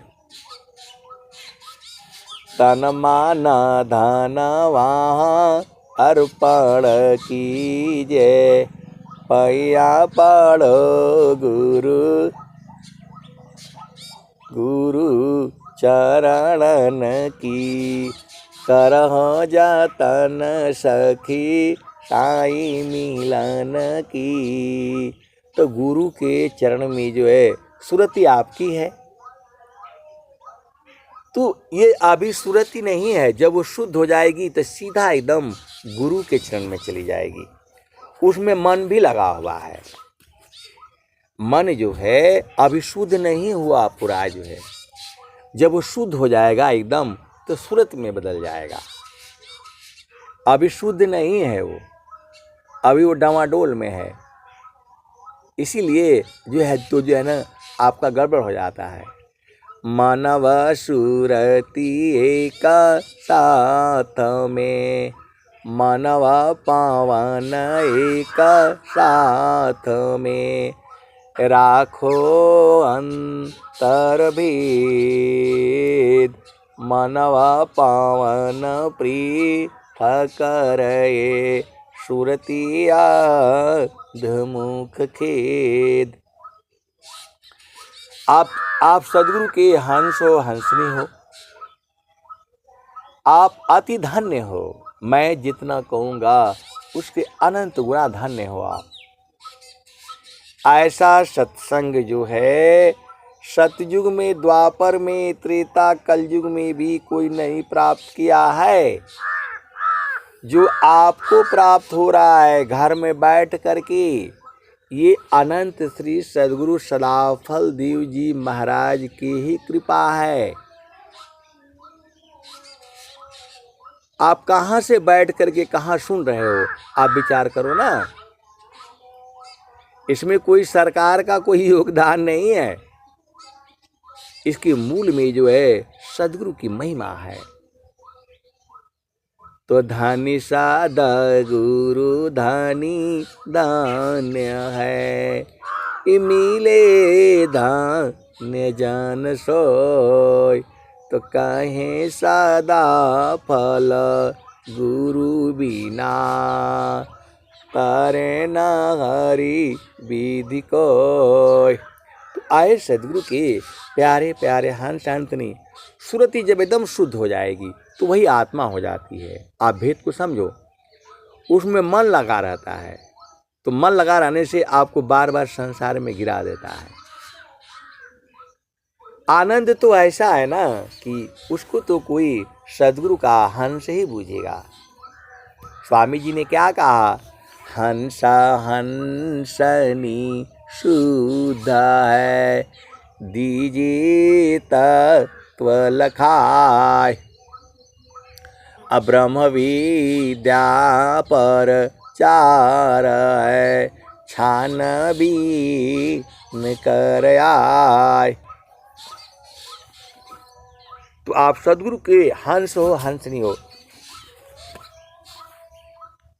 Speaker 1: तन मन धन वहाँ अर्पण कीजे, पैया पड़ो गुरु गुरु चरणन की, करहो जतन सखी साई मिलन की। तो गुरु के चरण में जो है सुरति आपकी है, तो ये अभी सुरति नहीं है। जब वो शुद्ध हो जाएगी तो सीधा एकदम गुरु के चरण में चली जाएगी। उसमें मन भी लगा हुआ है। मन जो है अभी शुद्ध नहीं हुआ पूरा जो है, जब वो शुद्ध हो जाएगा एकदम तो सूरत में बदल जाएगा। अभी शुद्ध नहीं है वो, अभी वो डामाडोल में है, इसीलिए जो है तो जो है ना आपका गड़बड़ हो जाता है। मानव सुरति एक साथ में, मानव पावन एक साथ में, राखो अंतर भेद, मानव पावन पृथक रहे, सुरतिया धमुख खेद। आप सदगुरु के हंस हो, हंसनी हो, आप अति धन्य हो। मैं जितना कहूँगा उसके अनंत गुणा धन्य हो आप। ऐसा सत्संग जो है सतयुग में, द्वापर में, त्रेता कलयुग में भी कोई नहीं प्राप्त किया है। जो आपको प्राप्त हो रहा है घर में बैठ करके, ये अनंत श्री सद्गुरु सदाफल देव जी महाराज की ही कृपा है। आप कहाँ से बैठ करके कहाँ सुन रहे हो, आप विचार करो ना। इसमें कोई सरकार का कोई योगदान नहीं है, इसके मूल में जो है सद्गुरु की महिमा है। तो धनी साध गुरु धनी धान्य है, मिले धान्य जन सोय। तो कहे सदा फल गुरु बिना, तारे न हरि विधि कोय। तो आए सदगुरु के प्यारे प्यारे हंस हंसनी, सुरति जब एकदम शुद्ध हो जाएगी तो वही आत्मा हो जाती है। आप भेद को समझो, उसमें मन लगा रहता है, तो मन लगा रहने से आपको बार बार संसार में गिरा देता है। आनंद तो ऐसा है ना कि उसको तो कोई सदगुरु का हंस ही बूझेगा। स्वामी जी ने क्या कहा, हंसा हंसनी शुद्ध है, दीजिए तत्व लखाय। ब्रह्म विद्या पर चार है, छान बीन कर आय। तो आप सदगुरु के हंस हो, हंसनी हो।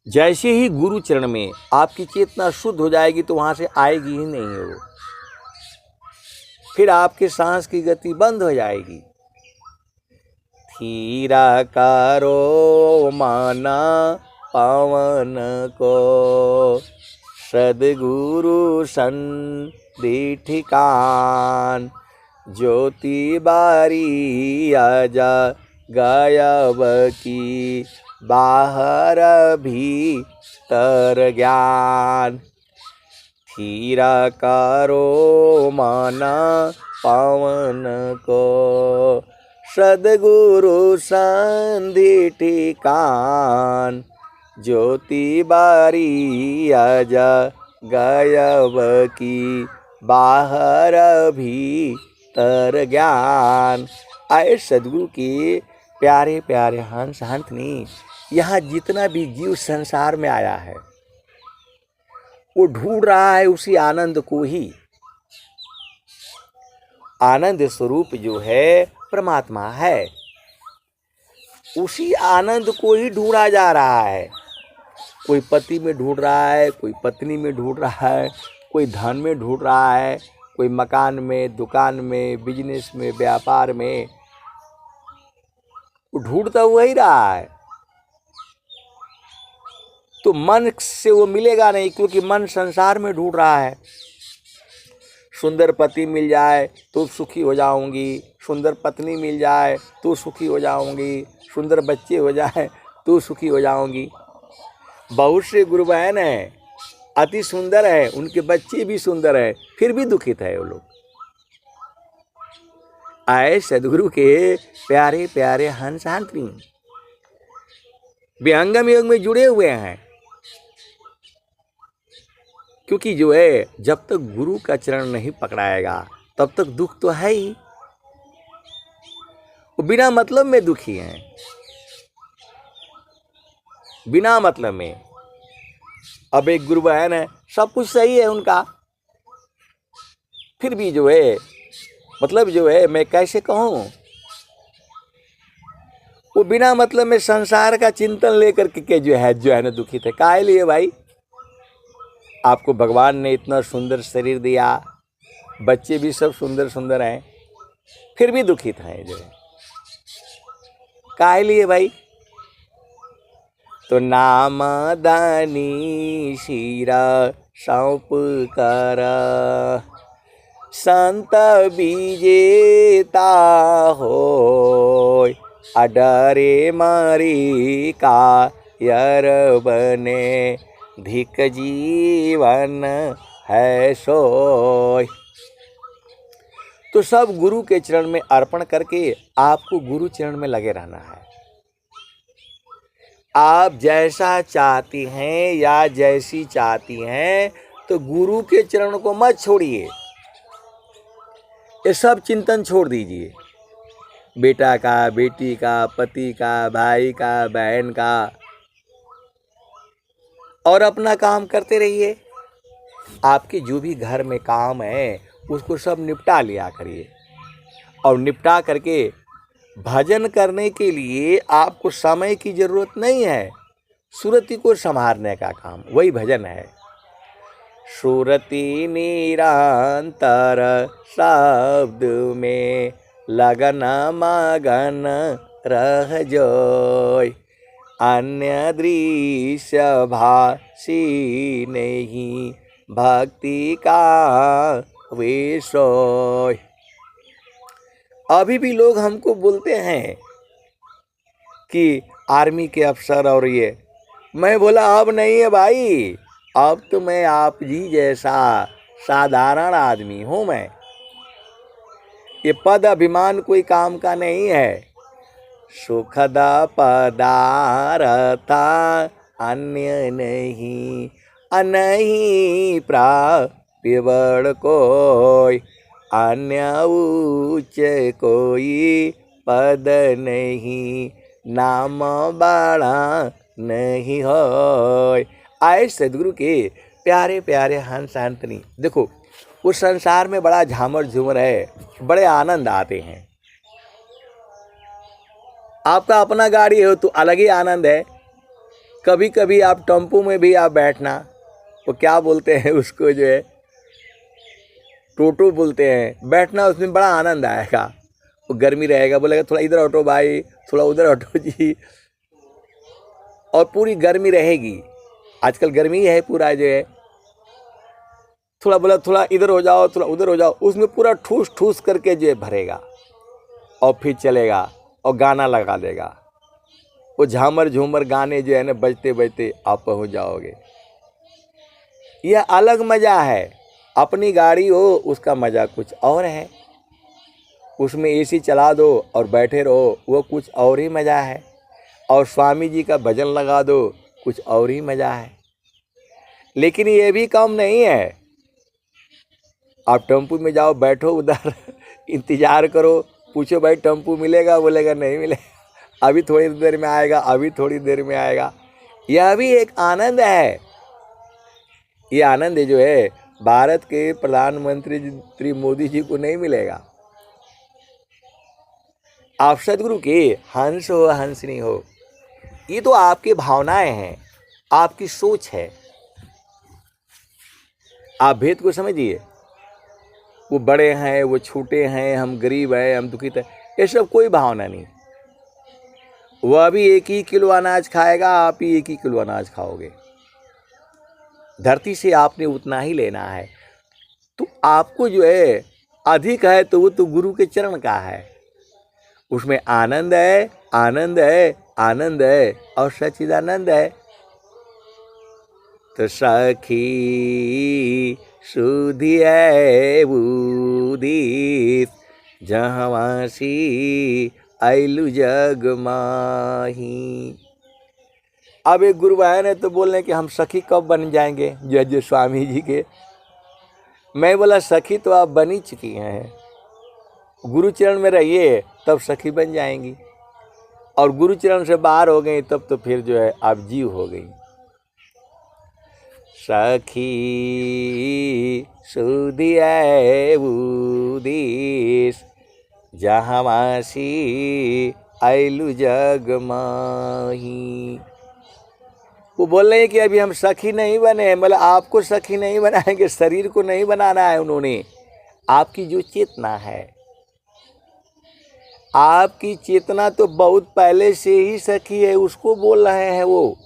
Speaker 1: जैसे ही गुरु चरण में आपकी चेतना शुद्ध हो जाएगी तो वहां से आएगी ही नहीं है वो, फिर आपके सांस की गति बंद हो जाएगी। थीरा करो माना पावन को, सद्गुरु संधि ठिकान। ज्योति बारी आजा गायब की, बाहर भीतर ज्ञान। थीरा करो माना पावन को, सद्गुरु संधि ठिकान। ज्योति बारी आजा गायब की, बाहर भीतर ज्ञान। आए सद्गुरु के प्यारे प्यारे हंस हंसनी, यहाँ जितना भी जीव संसार में आया है वो ढूंढ रहा है उसी आनंद को ही। आनंद स्वरूप जो है परमात्मा है, उसी आनंद को ही ढूंढा जा रहा है। कोई पति में ढूंढ रहा है, कोई पत्नी में ढूंढ रहा है, कोई धन में ढूंढ रहा है, कोई मकान में, दुकान में, बिजनेस में, व्यापार में। वो ढूंढता हुआ ही रहा है। तो मन से वो मिलेगा नहीं, क्योंकि मन संसार में ढूंढ रहा है। सुंदर पति मिल जाए तो सुखी हो जाऊंगी, सुंदर पत्नी मिल जाए तो सुखी हो जाऊंगी, सुंदर बच्चे हो जाए तो सुखी हो जाऊंगी। बहुत से गुरु बहन हैं, अति सुंदर है, उनके बच्चे भी सुंदर है, फिर भी दुखित है वो लोग। आए सदगुरु के प्यारे प्यारे हंस हाथनी विहंगम योग में जुड़े हुए हैं। क्योंकि जो है, जब तक गुरु का चरण नहीं पकड़ाएगा तब तक दुख तो है ही। वो बिना मतलब में दुखी हैं, बिना मतलब में। अब एक गुरु बहन है, सब कुछ सही है उनका, फिर भी जो है, मतलब जो है, मैं कैसे कहूँ, वो बिना मतलब में संसार का चिंतन लेकर के जो है ना दुखित है। काहे लिए भाई? आपको भगवान ने इतना सुंदर शरीर दिया, बच्चे भी सब सुंदर सुंदर हैं, फिर भी दुखित हैं जो है। काहे लिए भाई? तो नाम दानी शीरा सौंप कर संत विजेता होय, अडरे मरी का यर बने, धिक जीवन है सोय। तो सब गुरु के चरण में अर्पण करके आपको गुरु चरण में लगे रहना है। आप जैसा चाहती हैं या जैसी चाहती हैं, तो गुरु के चरण को मत छोड़िए। ये सब चिंतन छोड़ दीजिए, बेटा का, बेटी का, पति का, भाई का, बहन का, और अपना काम करते रहिए। आपके जो भी घर में काम है उसको सब निपटा लिया करिए, और निपटा करके भजन करने के लिए आपको समय की जरूरत नहीं है। सुरति को संभालने का काम वही भजन है। सुरति निरंतर शब्द में लगन मगन रह जोय, अन्य दृश्य भासी नहीं, भक्ति का विषय। अभी भी लोग हमको बोलते हैं कि आर्मी के अफसर और ये, मैं बोला अब नहीं है भाई, अब तो मैं आप जी जैसा साधारण आदमी हूँ। मैं ये पद अभिमान कोई काम का नहीं है। सुखद पदार्थ अन्य नहीं, अनही प्राप्य बड़ कोई, अन्य उच्च कोई पद नहीं, नाम बड़ा नहीं होय। आए सदगुरु के प्यारे प्यारे हंस हाथनी। देखो, उस संसार में बड़ा झामर झूमर है, बड़े आनंद आते हैं। आपका अपना गाड़ी हो तो अलग ही आनंद है। कभी कभी आप टेम्पो में भी आप बैठना, वो क्या बोलते हैं उसको, जो है टोटो बोलते हैं, बैठना, उसमें बड़ा आनंद आएगा। वो गर्मी रहेगा, बोलेगा थोड़ा इधर हटो भाई, थोड़ा उधर हटो जी, और पूरी गर्मी रहेगी। आजकल गर्मी है पूरा, जो है थोड़ा बोला थोड़ा इधर हो जाओ, थोड़ा उधर हो जाओ, उसमें पूरा ठूस ठूस करके जो है भरेगा, और फिर चलेगा और गाना लगा देगा। वो झामर झूमर गाने जो है ना बजते बजते आप पहुंच जाओगे। यह अलग मज़ा है। अपनी गाड़ी हो उसका मज़ा कुछ और है, उसमें एसी चला दो और बैठे रहो, वो कुछ और ही मज़ा है। और स्वामी जी का भजन लगा दो, कुछ और ही मज़ा है। लेकिन ये भी कम नहीं है। आप टेम्पू में जाओ, बैठो उधर, इंतज़ार करो, पूछो भाई टेम्पू मिलेगा, बोलेगा नहीं मिलेगा, अभी थोड़ी देर में आएगा, अभी थोड़ी देर में आएगा। यह भी एक आनंद है। ये आनंद जो है भारत के प्रधानमंत्री श्री मोदी जी को नहीं मिलेगा। आप सदगुरु के हंस हो हंसनी हो, ये तो आपकी भावनाएं हैं, आपकी सोच है। आप भेद को समझिए। वो बड़े हैं, वो छोटे हैं, हम गरीब हैं, हम दुखित हैं, ये सब कोई भावना नहीं। वह भी 1 ही किलो अनाज खाएगा, आप ही 1 ही किलो अनाज खाओगे। धरती से आपने उतना ही लेना है। तो आपको जो है अधिक है तो वो तो गुरु के चरण का है, उसमें आनंद है, आनंद है, आनंद है और सच्चिदानंद है। तो सखी सुधी है बुदीस जहाँवासी आइलु जग माही। अब एक गुरु बहन है तो बोल रहे हैं कि हम सखी कब बन जाएंगे जय स्वामी जी के। मैं बोला सखी तो आप बनी चुकी हैं, गुरु चरण में रहिए तब सखी बन जाएंगी, और गुरु चरण से बाहर हो गई तब तो फिर जो है आप जीव हो गई। सखी सुधी है बुदीस जहाँवासी आइलु जग माही। वो बोल रहे हैं कि अभी हम सखी नहीं बने, मतलब आपको सखी नहीं बनाएंगे, शरीर को नहीं बनाना है उन्होंने। आपकी जो चेतना है, आपकी चेतना तो बहुत पहले से ही सखी है, उसको बोल रहे हैं वो।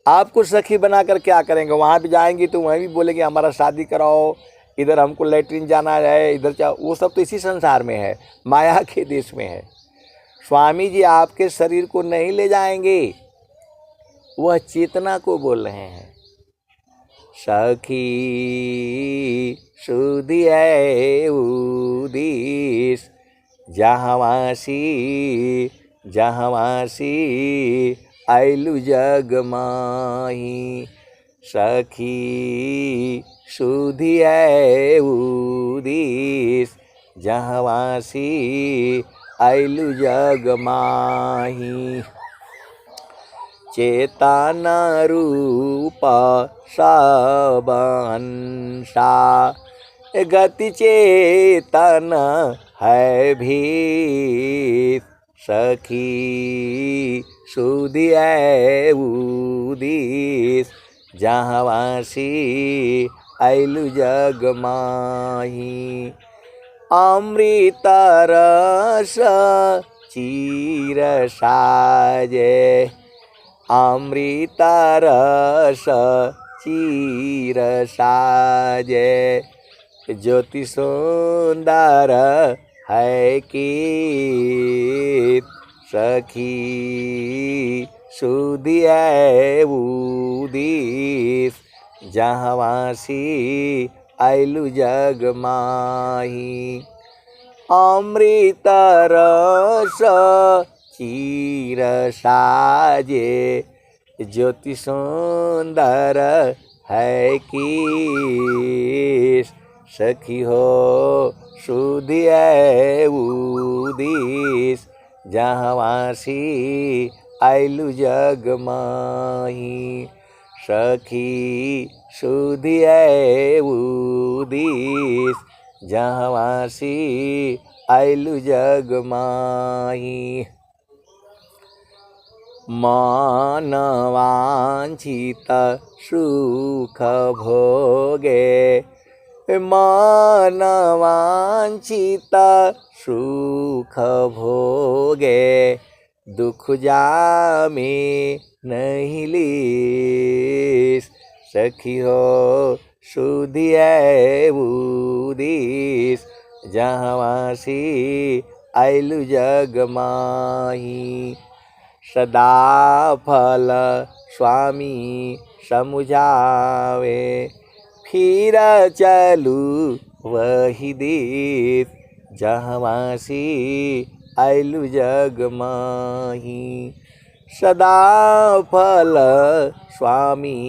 Speaker 1: आपको सखी बनाकर क्या करेंगे? वहाँ भी जाएंगी तो वहीं भी बोलेंगे हमारा शादी कराओ, इधर हमको लैट्रिन जाना है, इधर चाहो, वो सब तो इसी संसार में है, माया के देश में है। स्वामी जी आपके शरीर को नहीं ले जाएंगे, वह चेतना को बोल रहे हैं। सखी सुधी है उदीस जहाँवासी जहाँवासी आइलु जग माही। सखी सुधी है उदीस जहाँवासी आइलु जग माही। चेतन रूप सब अंशा गति चेतन है भी। सखी सुधी है उदीस जहाँवासी आइलु जग माही। अमृत रस चीर साजे अमृत रस चीर साजे। ज्योति सुंदर है कि सखी सुधी है उदीस जहाँवासी आइलु जग माही। अमृत रस चीर साजे ज्योति सुंदर है कि सखी हो सुधी है उदीस जहाँवासी आइलु जग माही। सखी सुधी है उदीस जहाँवासी आइलु जग माही। मानवांछित सुख भोगे मानवांछित सुख भोगे दुख जामे नहीं लीस। सखी हो सुधी है उदीस जहाँवासी आइलु जग माही। सदा फल स्वामी समुझावे फिर चलू वही देश जहाँवासी आइलु जग माही। सदा फल स्वामी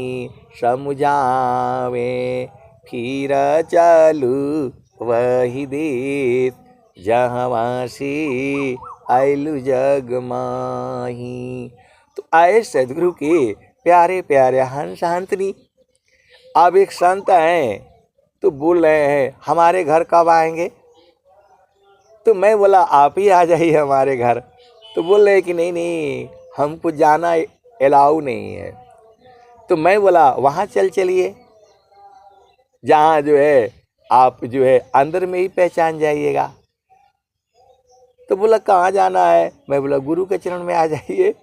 Speaker 1: समुझावे फिर चलू वही देश जहाँवासी आइलु जग माही। तो आए सदगुरु के प्यारे प्यारे हंस हंसनी। अब एक संत हैं तो बोल रहे हैं हमारे घर कब आएंगे? तो मैं बोला आप ही आ जाइए हमारे घर। तो बोल रहे कि नहीं नहीं हमको जाना अलाउ नहीं है। तो मैं बोला वहाँ चलिए जहाँ जो है आप जो है अंदर में ही पहचान जाइएगा। तो बोला कहाँ जाना है? मैं बोला गुरु के चरण में आ जाइए।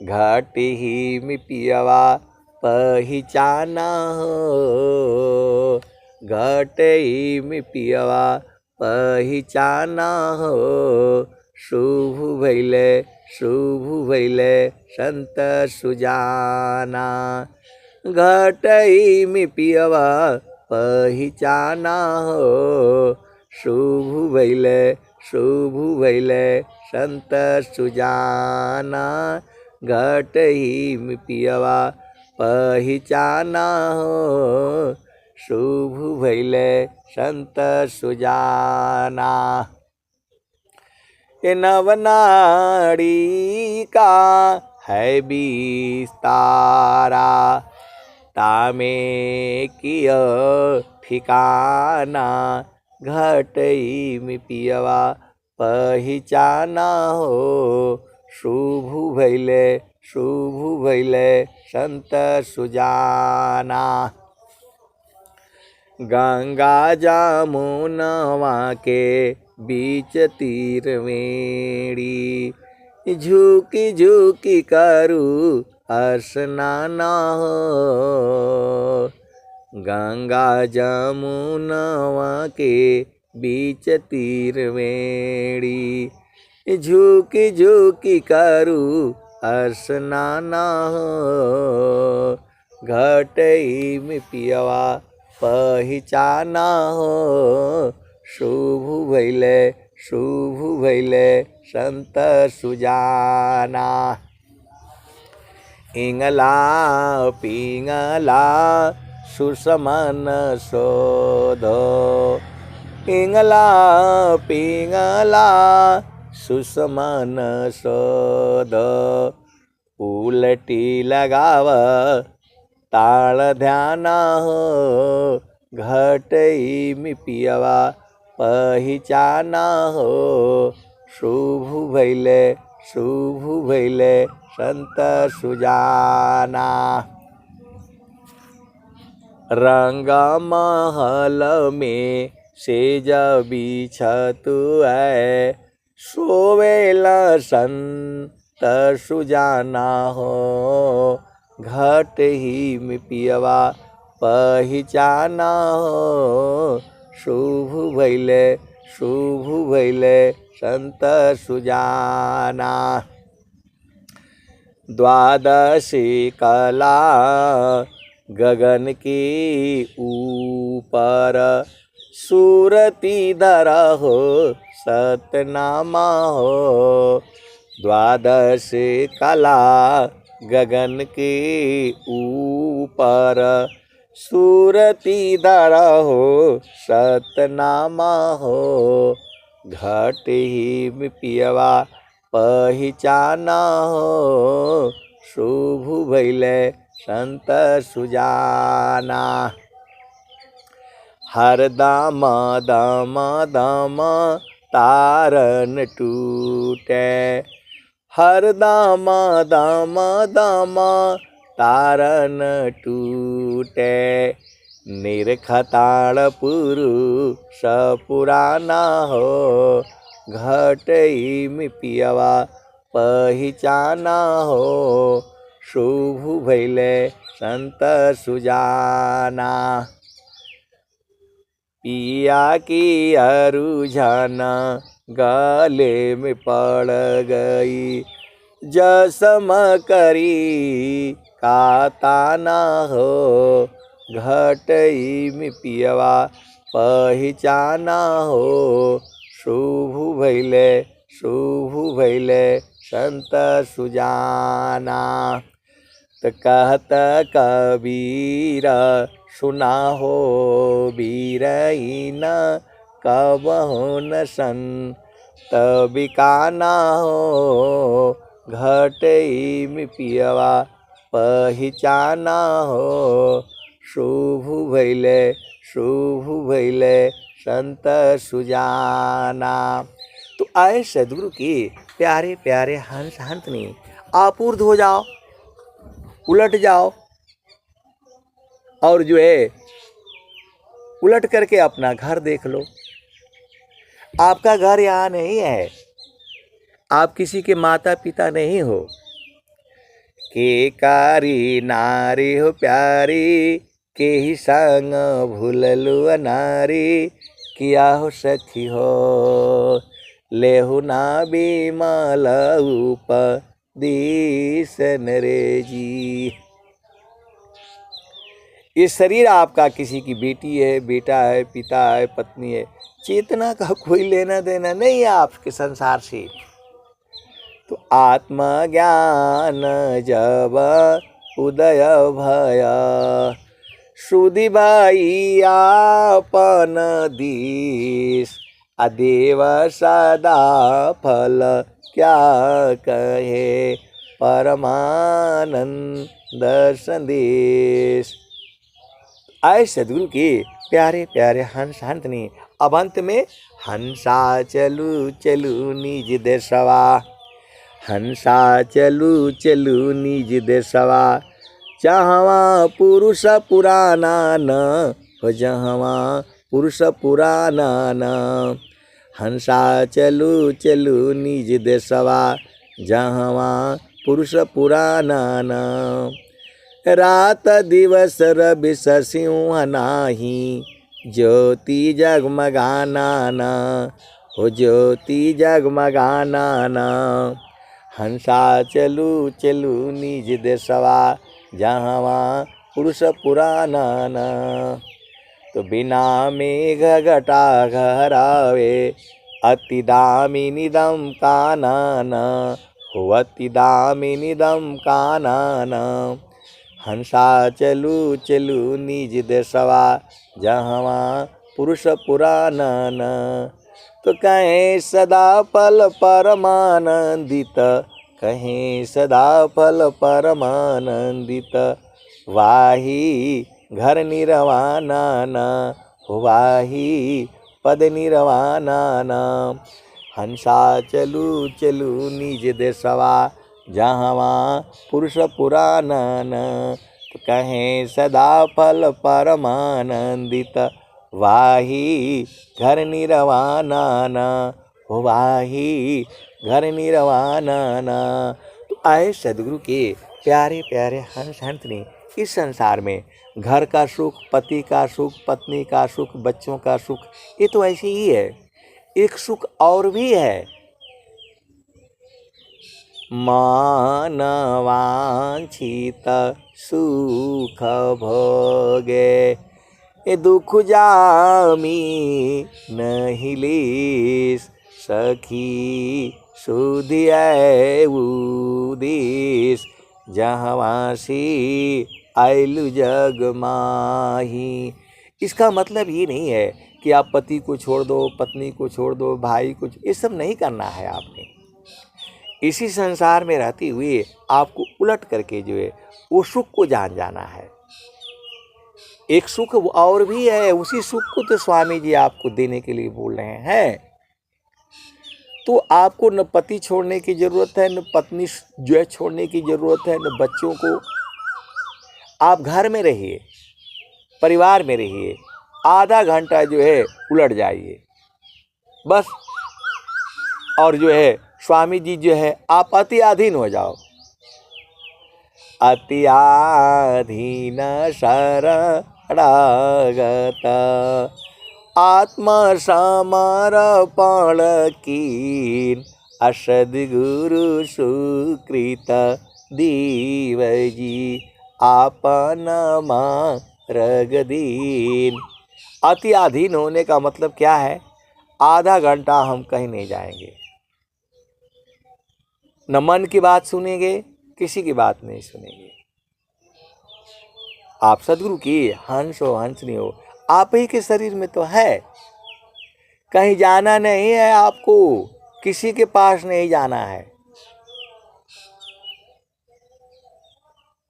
Speaker 1: घाट ही में पियवा पहचाना हो, घाट ही में पियवा पहचाना हो, शुभ भैले संत सुजाना। घाट ही में पियवा पहचाना हो, शुभ भैले संत सुजाना। घाट ही में पियवा पहचाना हो, शुभ भैले संत सुजाना। ये नवनाड़ी का है विस्तारा, तामे किया ठिकाना। घाट ही में पियवा पहचाना हो, शुभ भैले संत सुजाना। गंगा जमुनवा के बीच तीर मेरी, झुकी झुकी करू स्नाना हो। गंगा जमुनवा के बीच तीर मेरी, झुकी झुकी करू स्नाना हो। घाट ही में पियवा पहचाना हो, शुभ भैले संत सुजाना। इंगला पिंगला सुसमन शोधो, इंगला पिंगला सुसमन शोधो। उलटी लगाव ताल ध्याना हो, घाट ही में पियवा पहचाना हो, शुभ भैले संत सुजाना। रंग महल में सेज बिछतु है, सोवेला संत सुजाना हो। घाट ही में पियवा पहचाना हो, शुभ भैले संत सुजाना। द्वादशी कला गगन के ऊपर, सूरती धरा हो सतनामा हो। द्वादश कला गगन के ऊपर, सूरती धरा हो सतनामा हो। घाट ही में पियवा पहचाना हो, शुभ भैले संत सुजाना। हर दाम तारन टूटे, हर दाम तारन टूटे। निरखताड़ पुरुष पुराना हो, घाट ही में पियवा पहचाना हो, शुभ भैले संत सुजाना। पिया की अरुझाना गले में पड़ गई, जसम करी का ताना हो। घाट ही में पियवा पहचाना हो, शुभ भैले संत सुजाना। तो कहत कबीर सुना हो बीरहीन, कबहु न संत बिकाना हो। घाट ही में पियवा पहचाना हो, शुभ भैले संत सुजाना। तो आए सदगुरु की प्यारे प्यारे हंस हंसनी, आप ऊर्ध हो जाओ, उलट जाओ और जो है उलट करके अपना घर देख लो। आपका घर यहाँ नहीं है, आप किसी के माता पिता नहीं हो। के कारी नारी हो प्यारी, के ही संग भूललु नारी, किया हो सखी हो लेहु ना बिमल उपदेशन रे जी। ये शरीर आपका किसी की बेटी है, बेटा है, पिता है, पत्नी है, चेतना का कोई लेना देना नहीं है आपके संसार से। तो आत्मज्ञान जब उदय भया, सुधि भाई आपन दीस, अदेव सदा फल क्या कहे परमानंद संदेश। आए सदगुरु के प्यारे प्यारे हंस हंतनी। अब अंत में हंसा चलू चलू निज देशवा, हंसा चलू चलू निज देशवा, जहवा पुरुष पुराना न हो, जहवा पुरुष पुराना न। हंसा चलू चलू निज देशवा, जहवा पुरुष पुराना न। रात दिवस रवि सिंह नाही, ज्योति जगमगाना न हो, ज्योति जगमगाना न। हंसा चलू चलू निज देशवा, जहवा पुरुष पुराना न। तो बिना मेघ घटा घरावे, अति दामिनी दम कानन हो, अति दामिनी दम कानन। हंसा चलू चलू निज देशवा, जहवा पुरुष पुरानन। तो कहें सदा फल परमानंदित, कहें सदा फल परमानंदित, वाही घर निर्वाणा न हो, वाही पद निर्वाणा न। हंसा चलू चलू निज देशवा, जहवा पुरुष पुरानन। तो कहें सदा फल परमानंदित, वाही घर निर्वाणा न हो, वाही घर निर्वाणा न। तो आए सदगुरु के प्यारे प्यारे हंस हंसनी। इस संसार में घर का सुख, पति का सुख, पत्नी का सुख, बच्चों का सुख, ये तो ऐसे ही है। एक सुख और भी है, मानवांछित सुख भोगे, ये दुख जामी नहीं लीस, सखी सुधि उदिस, जहवासी आयलु जग माही। इसका मतलब ये नहीं है कि आप पति को छोड़ दो, पत्नी को छोड़ दो, भाई को, ये सब नहीं करना है आपने। इसी संसार में रहते हुए आपको उलट करके जो है वो सुख को जान जाना है। एक सुख और भी है, उसी सुख को तो स्वामी जी आपको देने के लिए बोल रहे हैं। तो आपको न पति छोड़ने की जरूरत है, न पत्नी जो है छोड़ने की जरूरत है, न बच्चों को। आप घर में रहिए, परिवार में रहिए, आधा घंटा जो है उलट जाइए बस, और जो है स्वामी जी जो है आप अति अधीन हो जाओ। अति अधीन शरणागत, आत्मा समर्पण कीन, असद्गुरु सुकृत दीवजी, आपन मार्ग दीन। अति अधीन होने का मतलब क्या है? आधा घंटा हम कहीं नहीं जाएंगे, न मन की बात सुनेंगे, किसी की बात नहीं सुनेंगे। आप सदगुरु की हंस हो, हंसनी हो, आप ही के शरीर में तो है। कहीं जाना नहीं है आपको, किसी के पास नहीं जाना है।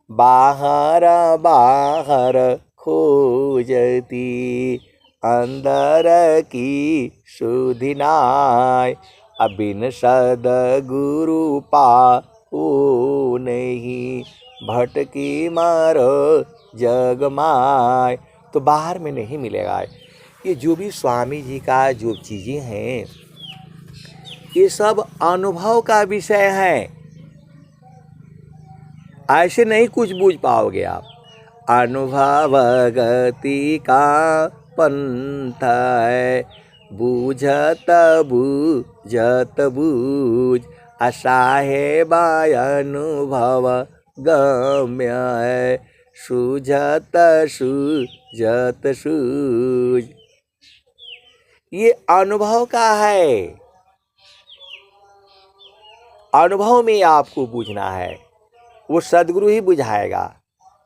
Speaker 1: बाहर बाहर खोजती, अंदर की सुधि नाय, अबिन सद्गुरु पाओ नहीं, भटकी मारो जग माय। तो बाहर में नहीं मिलेगा, ये जो भी स्वामी जी का जो चीज़ें हैं ये सब अनुभव का विषय है, ऐसे नहीं कुछ बूझ पाओगे आप। अनुभव गति का पंथ है, बूझत बूझत बूझ, असाहेब अनुभव गम्य है, सूझत सूझत सूझ। ये अनुभव का है, अनुभव में आपको बूझना है, वो सदगुरु ही बुझाएगा।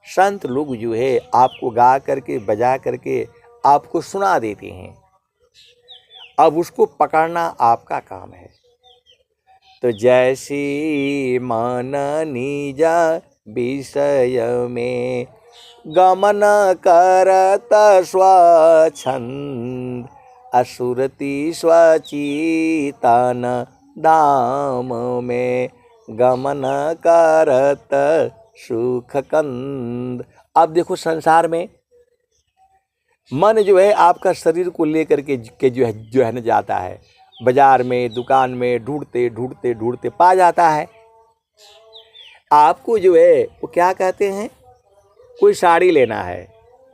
Speaker 1: संत लोग जो है आपको गा करके बजा करके आपको सुना देते हैं, अब उसको पकड़ना आपका काम है। तो जैसी मन निज विषय में गमन करत स्वच्छंद, असुरति स्वचितन धाम में गमन करत सुख कंद। अब देखो संसार में मन जो है आपका शरीर को लेकर के जो है न जाता है, बाजार में दुकान में ढूंढते ढूंढते ढूंढते पा जाता है। आपको जो है वो क्या कहते हैं, कोई साड़ी लेना है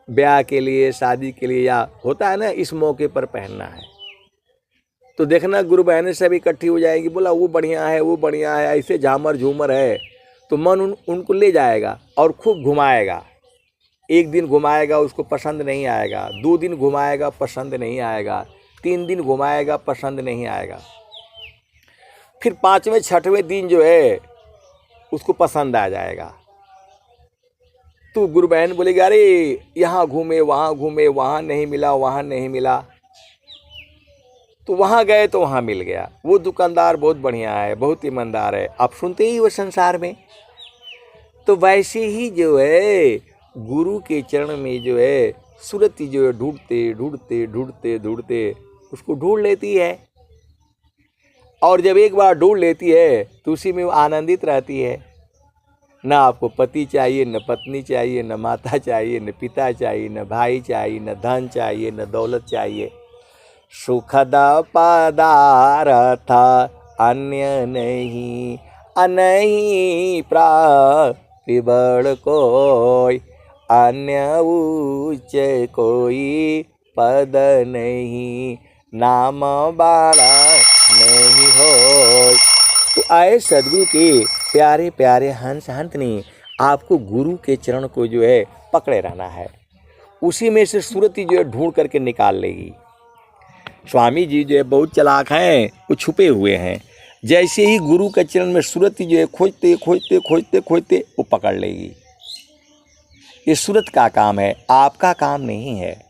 Speaker 1: ब्याह के लिए, शादी के लिए, या होता है ना इस मौके पर पहनना है, तो देखना गुरु बहनें सब इकट्ठी हो जाएगी, बोला वो बढ़िया है, वो बढ़िया है, ऐसे झामर झूमर है, तो मन उनको ले जाएगा और खूब घुमाएगा। एक दिन घुमाएगा, उसको पसंद नहीं आएगा, 2 दिन घुमाएगा, पसंद नहीं आएगा, 3 दिन घुमाएगा, पसंद नहीं आएगा, फिर 5वें 6वें दिन जो है उसको पसंद आ जाएगा। तो गुरु बहन बोलेगी अरे यहाँ घूमे, वहाँ नहीं मिला, वहाँ नहीं मिला, तो वहाँ गए तो वहाँ मिल गया, वो दुकानदार बहुत बढ़िया है, बहुत ईमानदार है, आप सुनते ही वो संसार में। तो वैसे ही जो है गुरु के चरण में जो है सुरति जो है ढूंढते ढूंढते ढूंढते ढूंढते उसको ढूंढ लेती है, और जब एक बार ढूंढ लेती है तो उसी में वो आनंदित रहती है। ना आपको पति चाहिए, न पत्नी चाहिए, न माता चाहिए, न पिता चाहिए, न भाई चाहिए, न धन चाहिए, न दौलत चाहिए। सुखद पदार्थ अन्य नहीं, अनहीं प्रतिबल कोई, अन्य उच्च कोई पद नहीं, नाम बाड़ा नहीं हो। तो आए सदगुरु के प्यारे प्यारे हंस हंतनी, आपको गुरु के चरण को जो है पकड़े रहना है, उसी में से सुरति जो है ढूंढ करके निकाल लेगी। स्वामी जी जो है बहुत चालाक हैं, वो छुपे हुए हैं। जैसे ही गुरु के चरण में सुरति जो है खोजते खोजते खोजते खोजते वो पकड़ लेगी। ये सूरत का काम है, आपका काम नहीं है।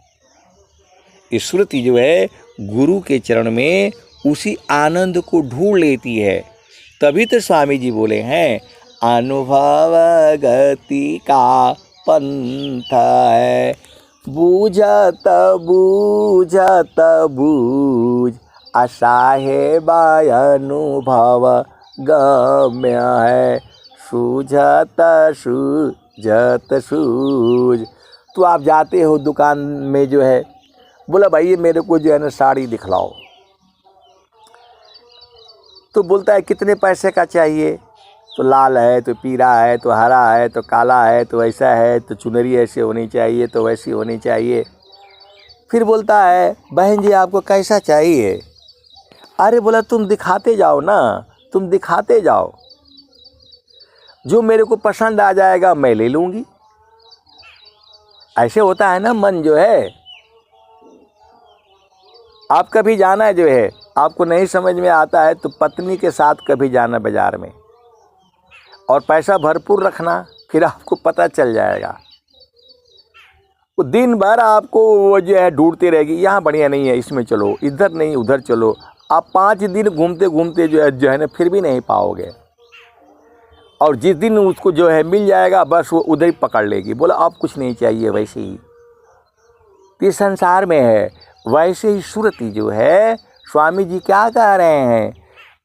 Speaker 1: ये सुरति जो है गुरु के चरण में उसी आनंद को ढूंढ लेती है। तभी तो स्वामी जी बोले हैं अनुभव गति का पंथ है, बूझत बूझत बूझ, असाहेब अनुभव गम्य है, सूझत सूझत सूझ। तो आप जाते हो दुकान में जो है, बोला भाई ये मेरे को जो है ना साड़ी दिखलाओ, तो बोलता है कितने पैसे का चाहिए, तो लाल है, तो पीला है, तो हरा है, तो काला है, तो ऐसा है, तो चुनरी ऐसे होनी चाहिए, तो वैसी होनी चाहिए। फिर बोलता है बहन जी आपको कैसा चाहिए। अरे बोला तुम दिखाते जाओ ना, तुम दिखाते जाओ, जो मेरे को पसंद आ जाएगा मैं ले लूँगी। ऐसे होता है ना मन जो है। आप कभी जाना जो है, आपको नहीं समझ में आता है तो पत्नी के साथ कभी जाना बाजार में, और पैसा भरपूर रखना, फिर आपको पता चल जाएगा। वो दिन भर आपको वो जो है ढूंढती रहेगी, यहाँ बढ़िया नहीं है इसमें चलो, इधर नहीं उधर चलो। आप 5 दिन घूमते घूमते जो है ना फिर भी नहीं पाओगे, और जिस दिन उसको जो है मिल जाएगा बस वो उधर ही पकड़ लेगी, बोला अब कुछ नहीं चाहिए। वैसे ही इस संसार में है, वैसे ही सुरति जो है स्वामी जी क्या कह रहे हैं,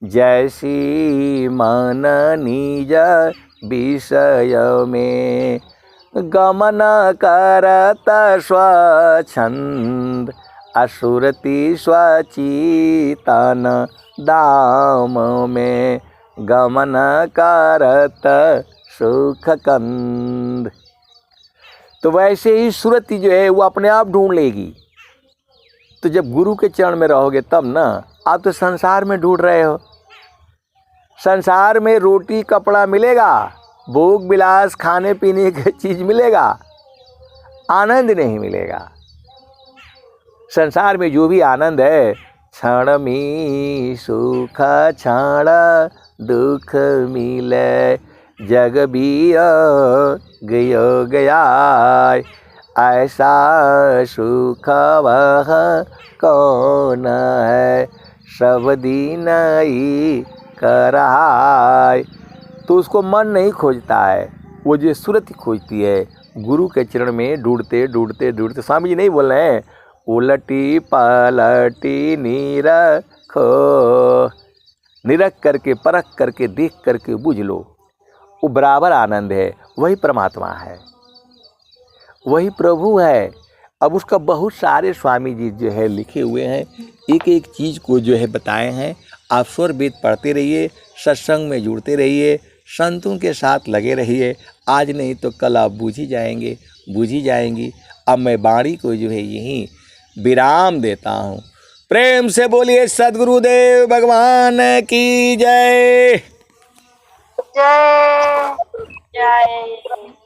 Speaker 1: जैसी मन निज विषय में गमन करत स्वच्छंद, असुरति स्वचितन दाम में गमन करत सुख कंद। तो वैसे ही सुरति जो है वो अपने आप ढूंढ लेगी। तो जब गुरु के चरण में रहोगे तब ना, आप तो संसार में ढूंढ रहे हो। संसार में रोटी कपड़ा मिलेगा, भोग विलास खाने पीने की चीज मिलेगा, आनंद नहीं मिलेगा। संसार में जो भी आनंद है, क्षण में सुख क्षण दुख मिले, जग भी गयो गया, ऐसा सुख वह कौन है, सब दिन ही कराय। तो उसको मन नहीं खोजता है, वो जो सुरति खोजती है। गुरु के चरण में ढूंढते ढूंढते ढूंढते, स्वामी जी नहीं बोल रहे हैं, उलटी पलटी निरखो, निरख करके परख करके देख करके बुझ लो, वो बराबर आनंद है, वही परमात्मा है, वही प्रभु है। अब उसका बहुत सारे स्वामी जी जो है लिखे हुए हैं, एक एक चीज़ को जो है बताए हैं। आप स्वर वेद पढ़ते रहिए, सत्संग में जुड़ते रहिए, संतों के साथ लगे रहिए। आज नहीं तो कल आप बूझ ही जाएंगे, बूझ ही जाएंगी। अब मैं वाणी को जो है यहीं विराम देता हूँ। प्रेम से बोलिए सद्गुरुदेव भगवान की जय।
Speaker 2: जय जय।